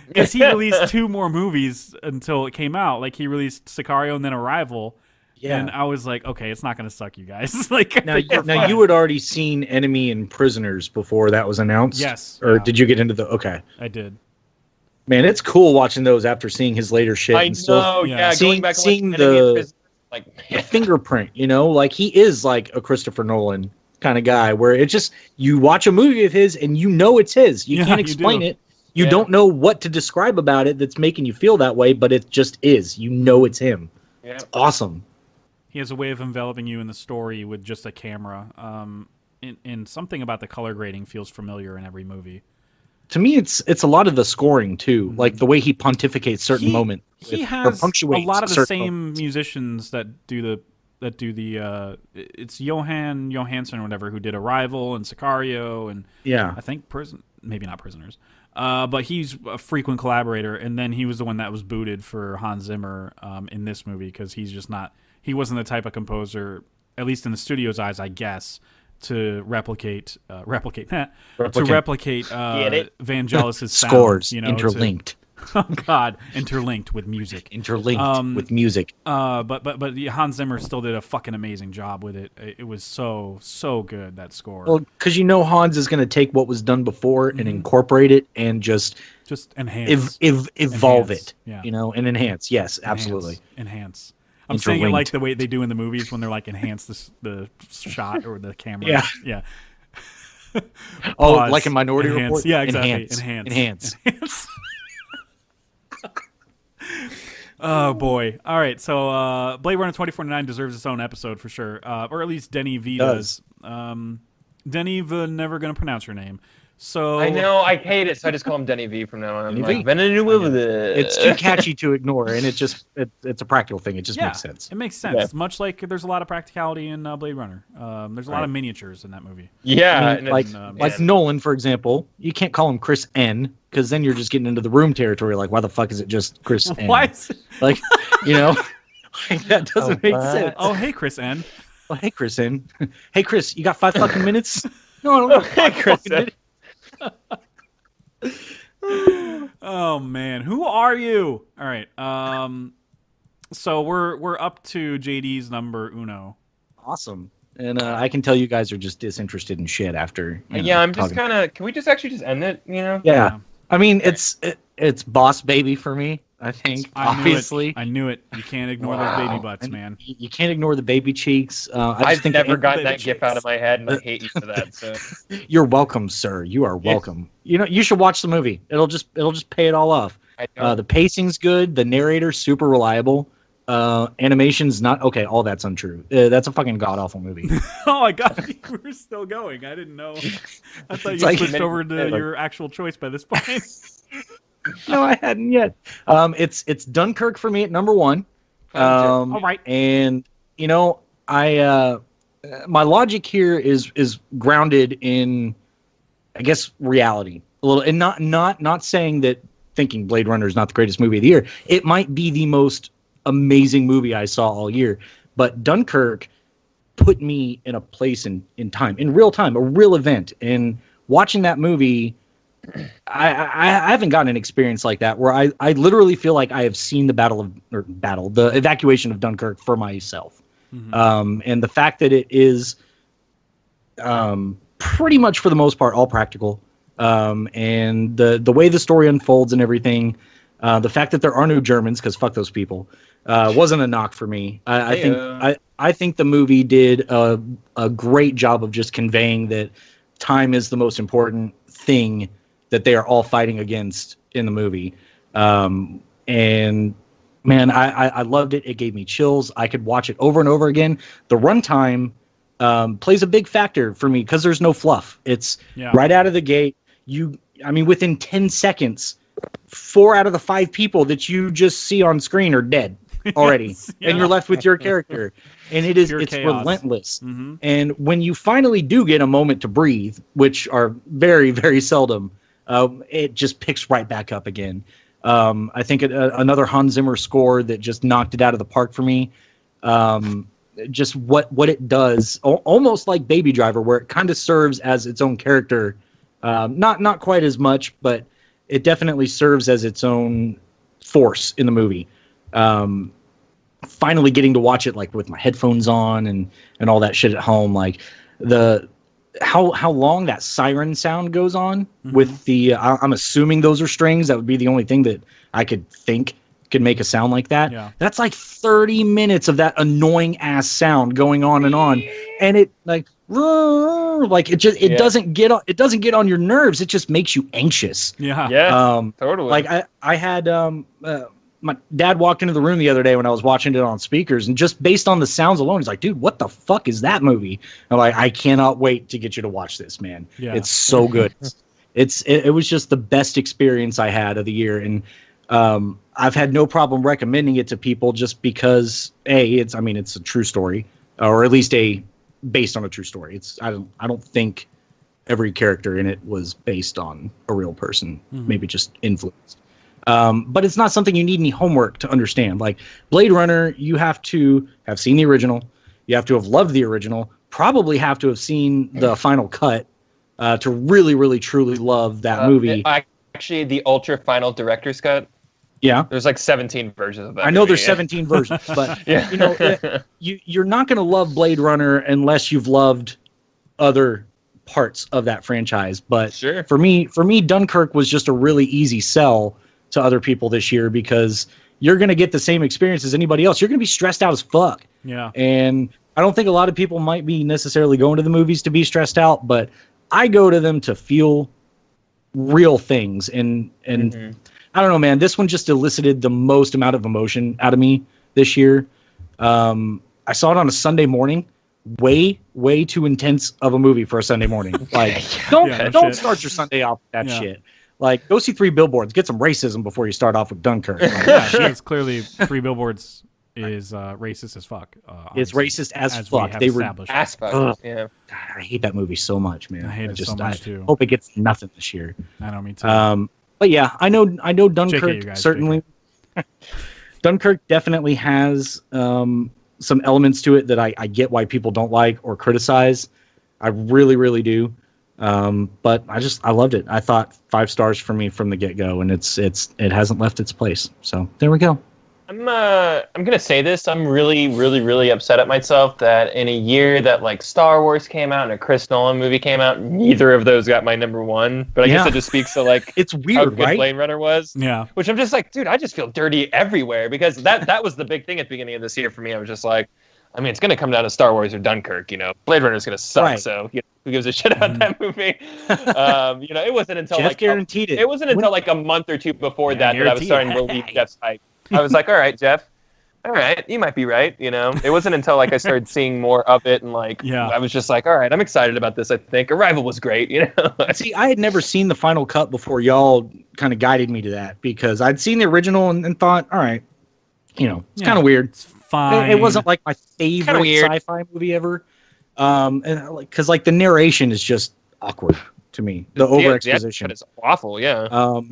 because he released 2 more movies until it came out. Like, he released Sicario and then Arrival. Yeah. And I was like, okay, it's not gonna suck, you guys. Like, now you had already seen Enemy and Prisoners before that was announced. Yes. Or did you get into the? Okay. I did. Man, it's cool watching those after seeing his later shit. I know, yeah. Going back seeing the fingerprint, like he is like a Christopher Nolan kind of guy, where it's just you watch a movie of his and it's his. You can't explain it. You don't know what to describe about it that's making you feel that way, but it just is. It's him. Yeah. It's awesome. He has a way of enveloping you in the story with just a camera. And something about the color grading feels familiar in every movie. To me, it's a lot of the scoring too, like the way he pontificates certain moments. He has a lot of the same musicians that do the. It's Johan Johansson or whatever who did Arrival and Sicario and I think maybe not Prisoners, but he's a frequent collaborator. And then he was the one that was booted for Hans Zimmer in this movie because he's just not. He wasn't the type of composer, at least in the studio's eyes, I guess, to replicate Vangelis's scores, sound, interlinked. Interlinked with music. But Hans Zimmer still did a fucking amazing job with it. It was so good, that score. Well, because Hans is going to take what was done before and incorporate it and just enhance, evolve it, and enhance. Yes, absolutely, enhance. I'm saying it like the way they do in the movies when they're like enhance the shot or the camera. Yeah. Like in Minority Report? Yeah, exactly. Enhance. Oh, boy. All right, so Blade Runner 2049 deserves its own episode for sure. Or at least Denis V does. Denis V, never going to pronounce your name. So I know, I hate it, so I just call him Denny V from now on. It's too catchy to ignore, and it's a practical thing. It just makes sense. It makes sense. Yeah. Much like there's a lot of practicality in Blade Runner. There's a lot of miniatures in that movie. Yeah, like Nolan, for example. You can't call him Chris N, because then you're just getting into the Room territory. Like, why the fuck is it just Chris N? Why? Like, that doesn't make sense. Oh, hey, Chris N. Oh, hey, Chris N. Hey, Chris, you got 5 fucking minutes? No, I don't know. Hey, Chris N. Oh man, who are you? All right, so we're up to JD's number uno. Awesome, and I can tell you guys are just disinterested in shit after. I'm just kind of. Can we just actually end it? Yeah. I mean, it's Boss Baby for me. I think obviously. I knew it. You can't ignore those baby butts, man. You can't ignore the baby cheeks. I've never gotten that gif out of my head, and I hate you for that. So. You're welcome, sir. You are welcome. You should watch the movie. It'll just pay it all off. The pacing's good. The narrator's super reliable. Animation's not okay. All that's untrue. That's a fucking god awful movie. Oh my god, we're still going. I didn't know. I thought you switched over to your actual choice by this point. No, I hadn't yet. It's Dunkirk for me at number 1. All right. And I my logic here is grounded in, I guess, reality a little, and not saying that thinking Blade Runner is not the greatest movie of the year. It might be the most amazing movie I saw all year, but Dunkirk put me in a place in time, in real time, a real event, and watching that movie. I haven't gotten an experience like that where I literally feel like I have seen the evacuation of Dunkirk for myself. Mm-hmm. And the fact that it is pretty much for the most part all practical, and the way the story unfolds and everything, the fact that there are no Germans, because fuck those people, wasn't a knock for me. I think the movie did a great job of just conveying that time is the most important thing that they are all fighting against in the movie. And man, I loved it. It gave me chills. I could watch it over and over again. The runtime plays a big factor for me because there's no fluff. It's right out of the gate. Within 10 seconds, 4 out of the 5 people that you just see on screen are dead. already, Yes, yeah. and you're left with your character, and it's chaos. relentless. And when you finally do get a moment to breathe, which are very, very seldom, it just picks right back up again. I think another Hans Zimmer score that just knocked it out of the park for me. Just what it does, almost like Baby Driver, where it kind of serves as its own character. Not quite as much, but it definitely serves as its own force in the movie. Finally getting to watch it like with my headphones on and all that shit at home, like how long that siren sound goes on with the I'm assuming those are strings. That would be the only thing that I could think could make a sound like that. Yeah. That's like 30 minutes of that annoying ass sound going on, and it like it doesn't get on your nerves. It just makes you anxious. Yeah. Totally. Like I had my dad walked into the room the other day when I was watching it on speakers, and just based on the sounds alone, he's like, dude, what the fuck is that movie? I'm like, I cannot wait to get you to watch this, man. Yeah. It's so good. It was just the best experience I had of the year. And I've had no problem recommending it to people just because it's a true story, or at least based on a true story. I don't think every character in it was based on a real person, maybe just influenced. But it's not something you need any homework to understand. Like Blade Runner, you have to have seen the original. You have to have loved the original. Probably have to have seen the final cut to really, really, truly love that movie. Actually, the ultra final director's cut. Yeah, there's like 17 versions of that. I know there's 17 versions, but you're not going to love Blade Runner unless you've loved other parts of that franchise. But sure. for me, Dunkirk was just a really easy sell to other people this year, because you're going to get the same experience as anybody else. You're going to be stressed out as fuck. Yeah. And I don't think a lot of people might be necessarily going to the movies to be stressed out, but I go to them to feel real things. And I don't know, man, this one just elicited the most amount of emotion out of me this year. I saw it on a Sunday morning. Way too intense of a movie for a Sunday morning. Like, don't start your Sunday off with that shit. Like, go see 3 Billboards. Get some racism before you start off with Dunkirk. Like, it's clearly 3 Billboards is racist as fuck. It's racist as fuck. They were as fuck. Yeah. God, I hate that movie so much, man. I hate it so much too. Hope it gets nothing this year. I know, me too. But yeah, I know Dunkirk certainly. Dunkirk definitely has some elements to it that I get why people don't like or criticize. I really, really do. But I loved it. I thought 5 stars for me from the get-go, and it hasn't left its place. So there we go. I'm gonna say this. I'm really, really, really upset at myself that in a year that like Star Wars came out and a Chris Nolan movie came out, neither of those got my number 1. But I guess it just speaks to like it's weird, how good right? Blade Runner was. Yeah. Which I'm just like, dude, I just feel dirty everywhere, because that was the big thing at the beginning of this year for me. I was just like, I mean, it's gonna come down to Star Wars or Dunkirk. Blade Runner's gonna suck. Right. So who gives a shit about that movie? It wasn't until Jeff guaranteed it. It wasn't until like a month or two before that I was starting to believe Jeff's hype. I was like, all right, Jeff. All right, you might be right. It wasn't until like I started seeing more of it, and like I was just like, all right, I'm excited about this. I think Arrival was great. See, I had never seen the final cut before y'all kind of guided me to that, because I'd seen the original and thought, all right, it's kind of weird. It's fine. It wasn't like my favorite sci-fi movie ever, and because like the narration is just awkward to me. The over exposition is awful. Yeah.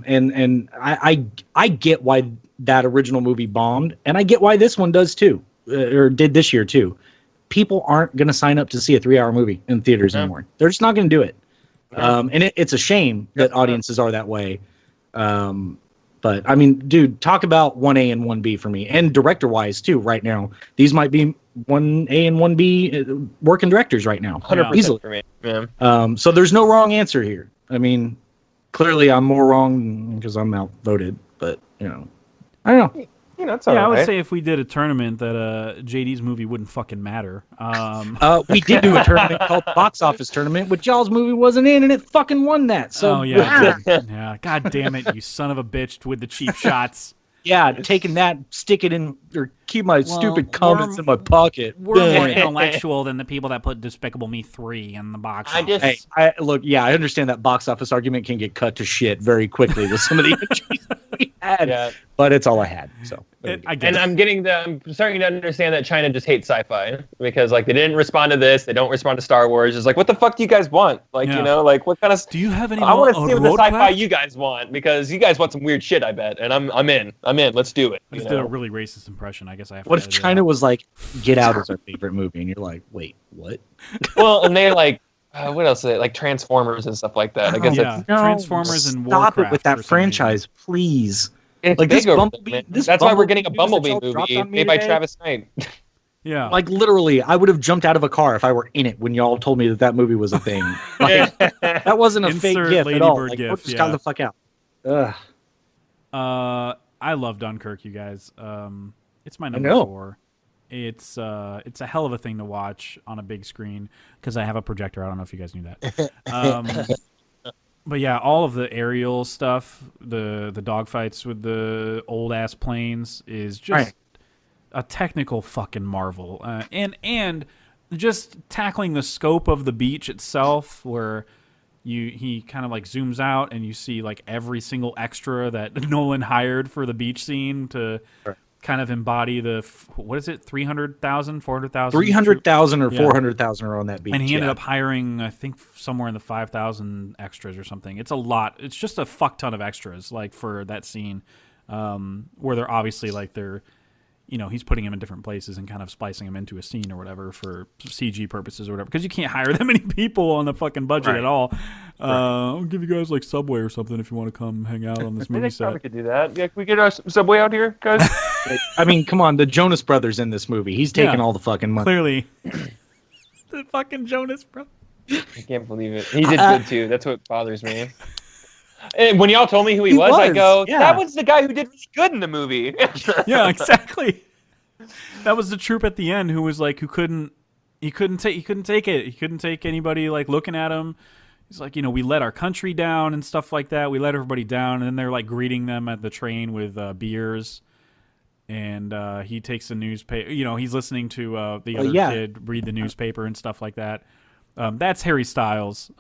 And I get why that original movie bombed, and I get why this one does too, or did this year too. People aren't going to sign up to see a 3-hour movie in theaters anymore. They're just not going to do it. And it's a shame that audiences are that way. But I mean, dude, talk about 1A and 1B for me, and director-wise too. Right now, these might be 1A and 1B working directors right now. 100% easily for me. Yeah. So there's no wrong answer here. I mean, clearly I'm more wrong because I'm outvoted, but I don't know. It's all right. I would say if we did a tournament that JD's movie wouldn't fucking matter. We did do a tournament called Box Office Tournament, but y'all's movie wasn't in, and it fucking won that. So yeah. God damn it, you son of a bitch with the cheap shots. Yeah, taking that, stick it in, or keep my stupid comments in my pocket. We're more intellectual than the people that put Despicable Me 3 in the box office. I understand that box office argument can get cut to shit very quickly with some of the entries we had. Yeah. But it's all I had. So I get it. I'm starting to understand that China just hates sci-fi because like they didn't respond to this, they don't respond to Star Wars. It's like, what the fuck do you guys want? Like, you know, like what kind of? Do you have any? I want to see what the sci-fi roadcraft? you guys want because you guys want some weird shit, I bet, and I'm in. Let's do it. I just did a really racist impression. I guess I have. what to if edit it China out. was like, Get Out is our favorite movie, and you're like, wait, what? Well, and they like. What else? Like Transformers and stuff like that. I guess yeah, that's Transformers and Stop Warcraft it with for that some reason. franchise, please. it's Like, this big over Bumblebee- there, man. this That's why we're Bumblebee getting a news that Bumblebee y'all dropped movie on me made by today? Travis Knight. Yeah, Like, literally, I would have jumped out of a car if I were in it when y'all told me that movie was a thing. Like, that wasn't a fake Insert gif Lady at all. Bird Like, gif, just yeah. got the fuck out. Ugh. I love Dunkirk, you guys. It's my number know. 4. It's a hell of a thing to watch on a big screen because I have a projector. I don't know if you guys knew that. But yeah, all of the aerial stuff, the dogfights with the old ass planes is just Right. a technical fucking marvel. And just tackling the scope of the beach itself, where he kind of like zooms out and you see like every single extra that Nolan hired for the beach scene to kind of embody the what is it, 300,000, 400,000? 300,000 or Yeah. 400,000 are on that beach. And he ended yeah. up hiring, I think, somewhere in the 5,000 extras or something. It's a lot. It's just a fuck ton of extras, like for that scene, where they're obviously like he's putting him in different places and kind of splicing him into a scene or whatever for CG purposes or whatever. Because you can't hire that many people on the fucking budget at all. I'll give you guys like Subway or something if you want to come hang out on this I movie think set. probably could do that. Yeah, can we get our Subway out here, guys? I mean, come on, the Jonas Brothers in this movie. He's taking Yeah. all the fucking money. Clearly, the fucking Jonas, bro. I can't believe it. He did good too. That's what bothers me. And when y'all told me who he was, I go, yeah. that was the guy who did really good in the movie. Yeah, exactly. That was the troop at the end who was like, he couldn't take it. He couldn't take anybody like looking at him. He's like, we let our country down and stuff like that. We let everybody down, and then they're like greeting them at the train with beers. And he takes the newspaper. He's listening to the other kid read the newspaper and stuff like that. That's Harry Styles.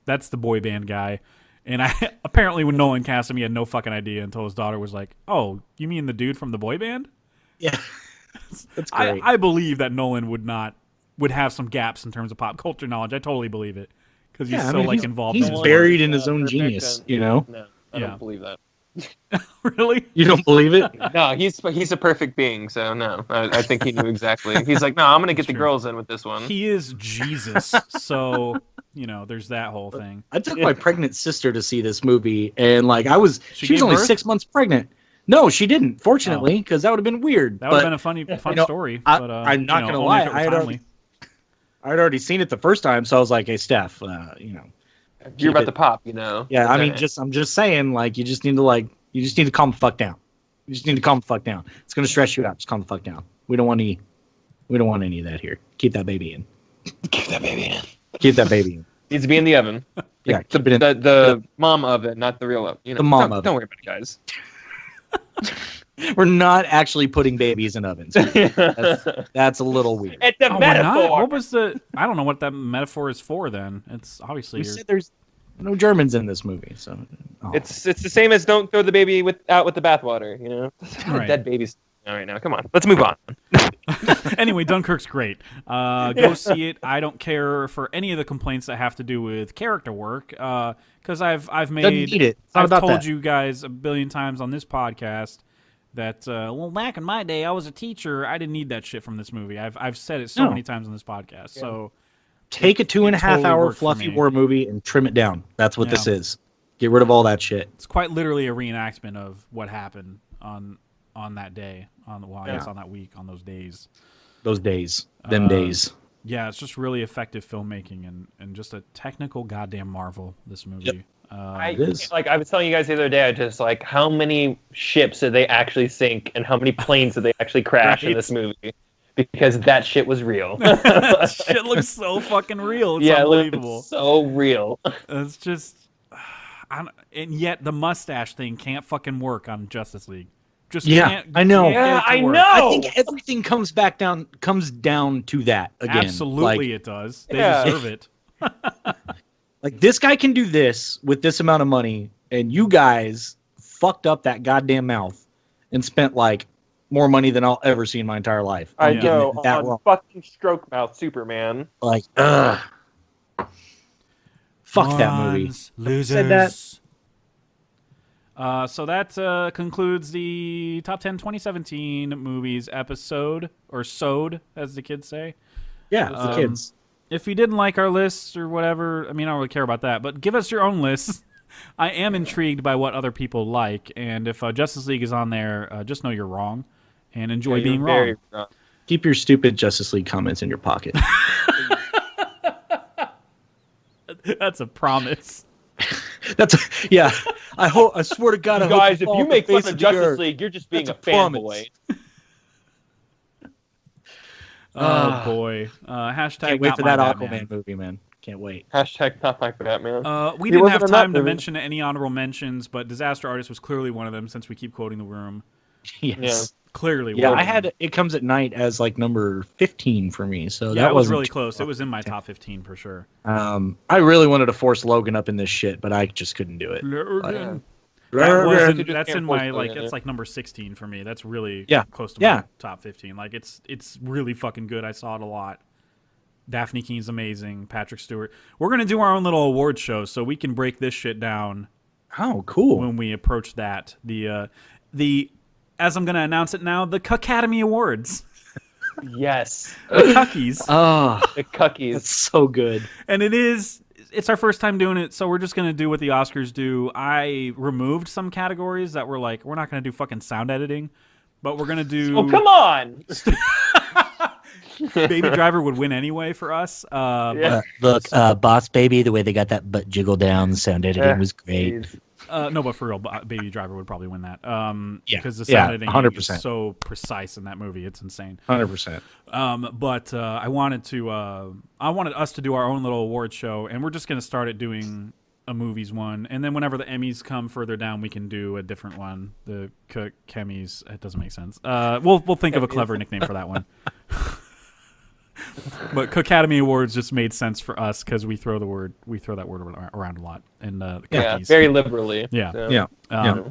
That's the boy band guy. And apparently when Nolan cast him, he had no fucking idea until his daughter was like, "Oh, you mean the dude from the boy band?" Yeah. That's great. I believe that Nolan would have some gaps in terms of pop culture knowledge. I totally believe it because he's he's, involved. He's in it. buried in his own genius, No, I Yeah. don't believe that. Really? You don't believe it? No, he's a perfect being, so no. I think he knew exactly. He's like, no, I'm gonna get the girls in with this one. He is Jesus, so there's that whole thing. I took my pregnant sister to see this movie, and like she was gave only birth? 6 months pregnant. No, she didn't. Fortunately, because that would have been weird. That would have been a fun story. But I'm not gonna only lie, if it was I timely. had already seen it the first time, so I was like, "Hey, Steph, You're about to pop, Yeah, I mean, I'm just saying, like, you just need to calm the fuck down. You just need to calm the fuck down. It's gonna stress you out. Just calm the fuck down. We don't want any of that here. Keep that baby in. Keep that baby in. Keep that baby in. Needs to be in the oven. Yeah, keep it in. The mom oven, not the real oven. The mom oven. Don't worry about it, guys. We're not actually putting babies in ovens. That's a little weird. It's a Oh, we're not? metaphor. What was the? I don't know what that metaphor is for. Then it's obviously We said there's no Germans in this movie, so It's the same as don't throw the baby out with the bathwater. Right. Dead babies. All right, now come on, let's move on. Anyway, Dunkirk's great. Go see it. I don't care for any of the complaints that have to do with character work, because I've Doesn't need it. It's not I've about told that. you guys a billion times on this podcast that back in my day I was a teacher. I didn't need that shit from this movie. I've said it so No. many times on this podcast. So Take a 2.5 totally hour worked for fluffy me. war movie and trim it down. That's what Yeah. this is. Get rid of all that shit. it's quite literally a reenactment of what happened on that day, I guess on that week, on those days. Those days. Them days. Yeah, it's just really effective filmmaking and just a technical goddamn marvel, this movie. Yep. It is. I was telling you guys the other day, I just like how many ships did they actually sink and how many planes did they actually crash in Right. this movie? Because that shit was real. Shit looks so fucking real. It's It unbelievable. looks so real. It's just, and yet the mustache thing can't fucking work on Justice League. Just Yeah, can't, I know. can't get it Yeah, to I work. know. I think everything comes down to that again. Absolutely, it does. They Yeah. deserve it. Like this guy can do this with this amount of money, and you guys fucked up that goddamn mouth and spent like more money than I'll ever see in my entire life. I Yeah. know, That on wrong. fucking Stroke Mouth Superman. Like, ugh. Fuck that movie. Morons, losers. Said that. So that concludes the Top 10 2017 Movies episode, or SOD, as the kids say. Yeah, the kids. If you didn't like our lists or whatever, I mean, I don't really care about that, but give us your own lists. I am intrigued by what other people like, and if Justice League is on there, just know you're wrong, and enjoy Yeah, being you're wrong. very wrong. Keep your stupid Justice League comments in your pocket. That's a promise. Yeah. I swear to God, I hope Guys, you if fall you off make the fun face of the earth. Justice League, you're just being That's a a promise. fanboy. Oh boy. Hashtag Can't wait not for my that Batman. Aquaman movie, man. Can't wait. Hashtag not like Batman. We He didn't wasn't have in that time to movie. mention any honorable mentions, but Disaster Artist was clearly one of them since we keep quoting The Room. Yes. Clearly. Yeah, one I of them. had It Comes at Night as like number 15 for me, so Yeah, that it was wasn't really too close. It far. was in my top 15 for sure. I really wanted to force Logan up in this shit, but I just couldn't do it. That's in my Force like Logan, it's like number 16 for me. That's really Yeah. close to Yeah. my top 15. Like it's really fucking good. I saw it a lot. Daphne Keene's amazing. Patrick Stewart. We're gonna do our own little award show, so we can break this shit down Oh, cool. when we approach that. The as I'm gonna announce it now, the Academy Awards, Yes. the Cuckies, Oh, The Cuckies. that's so good. and it's our first time doing it, so we're just gonna do what the Oscars do. I removed some categories that were like, we're not gonna do fucking sound editing, but we're gonna do. Oh, come on. Baby Driver would win anyway for us. Yeah. Look, Boss Baby, the way they got that butt jiggle down, the sound editing was great. Jeez. No, but for real, Baby Driver would probably win that. Yeah, Because the yeah, sound editing 100%. is so precise in that movie. It's insane. 100%. But I wanted us to do our own little award show, and we're just going to start it doing a movies one, and then whenever the Emmys come further down, we can do a different one. The Kemmys. It doesn't make sense. We'll think of a clever nickname for that one. But Academy Awards just made sense for us because we throw that word around a lot. And the Yeah, cookies. very liberally. Yeah. So. Yeah.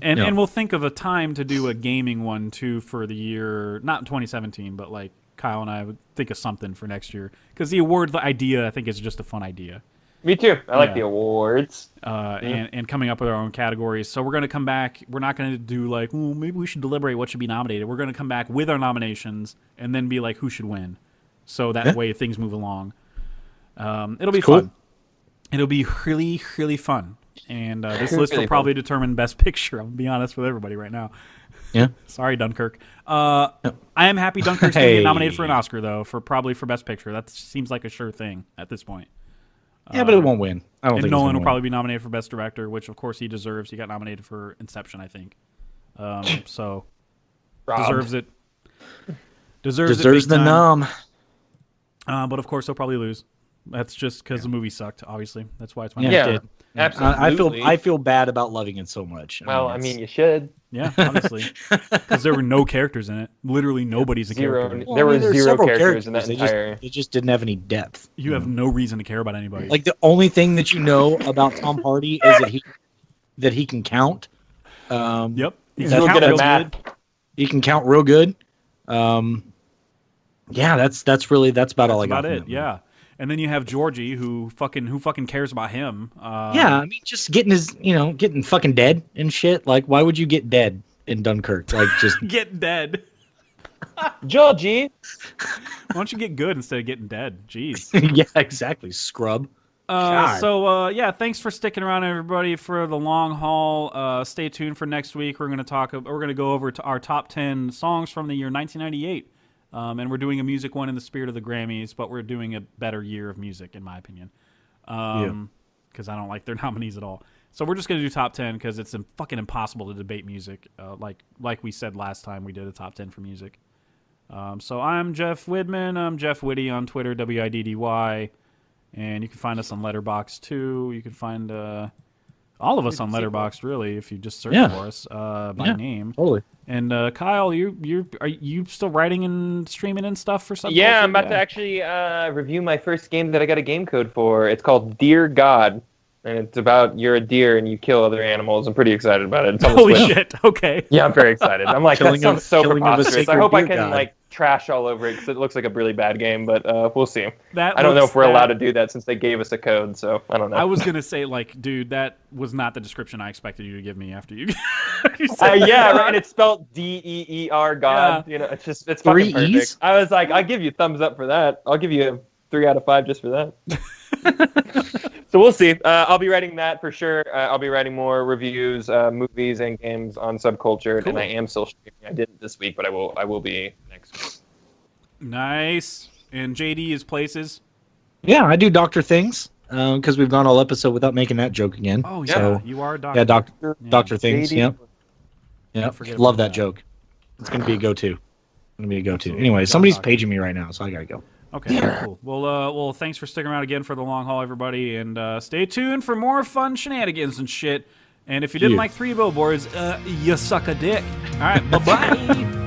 And we'll think of a time to do a gaming one too for the year, not 2017, but like Kyle and I would think of something for next year because the idea I think is just a fun idea. Me too. I like Yeah. the awards. And coming up with our own categories. So we're going to come back. We're not going to do like, well, maybe we should deliberate what should be nominated. We're going to come back with our nominations and then be like, who should win? So that way things move along. It'll be Cool. fun. It'll be really, really fun. And this list will Really probably determine Best Picture. I'm going to be honest with everybody right now. Yeah. Sorry, Dunkirk. I am happy Dunkirk's going to Hey. get nominated for an Oscar, though, for Best Picture. That seems like a sure thing at this point. Yeah, but it won't win. I don't And think Nolan it's will probably be nominated for Best Director, which of course he deserves. He got nominated for Inception, I think. So Robbed. deserves it. Deserves it deserves big the time. nom. But of course he'll probably lose. That's just because the movie sucked. Obviously, that's why it's my Yeah, Yeah. it did. Absolutely. I feel bad about loving it so much. Well, I it's- mean, you should. Yeah, obviously, because there were no characters in it. Literally nobody's a Zero. character. There were there's zero several characters in that They entire. They just didn't have any depth. You have no reason to care about anybody. Like the only thing that you know about Tom Hardy is that he can count. Yep, he He's can real count good at real math. good. He can count real good. Yeah, that's about all I That's got. about from it. that movie. Yeah, and then you have Georgie, who fucking cares about him. Yeah, I mean, just getting fucking dead and shit. Like, why would you get dead in Dunkirk? Like, just get dead. Georgie. Why don't you get good instead of getting dead? Jeez. yeah, exactly. Scrub. So thanks for sticking around, everybody, for the long haul. Stay tuned for next week. We're going to go over to our top 10 songs from the year 1998. And we're doing a music one in the spirit of the Grammys, but we're doing a better year of music, in my opinion. Because I don't like their nominees at all. So we're just going to do top 10 because it's fucking impossible to debate music. Like we said last time we did a top 10 for music. So I'm Jeff Widman. I'm Jeff Widdy on Twitter, WIDDY. And you can find us on Letterboxd too. You can find all of us on Letterboxd, really, if you just search for us by name. Totally. And Kyle, are you still writing and streaming and stuff for something? Yeah, I'm about to actually review my first game that I got a game code for. It's called Dear God. and it's about you're a deer and you kill other animals. I'm pretty excited about it. It's on the Holy Switch. shit! Okay. Yeah, I'm very excited. I'm like, that Killing sounds of- so killing of a preposterous. I sacred hope I deer can god. like trash all over it because it looks like a really bad game, but we'll see. That I don't know looks if we're that- allowed to do that since they gave us a code, so I don't know. I was gonna say, like, dude, that was not the description I expected you to give me after you. You said yeah, that. right. And it's spelled DEER God. Yeah. You know, it's just it's Three fucking perfect. E's? I was like, I'll give you a thumbs up for that. I'll give you a 3 out of 5 just for that. So we'll see. I'll be writing that for sure. I'll be writing more reviews, movies, and games on Subcultured, Cool. and I am still streaming. I didn't this week, but I will be next week. Nice. And JD is places. Yeah, I do Doctor Things because we've gone all episode without making that joke again. Oh yeah, So, you are a doctor. yeah, Yeah. Doctor Things. JD. Yep. Don't forget Love about that that. joke. It's gonna be a go-to. Absolutely. Anyway, Love somebody's Doctor. paging me right now, so I gotta go. Okay, cool. Well, thanks for sticking around again for the long haul, everybody, and stay tuned for more fun shenanigans and shit. And if you didn't Yeah. like 3 billboards, you suck a dick. All right, bye bye.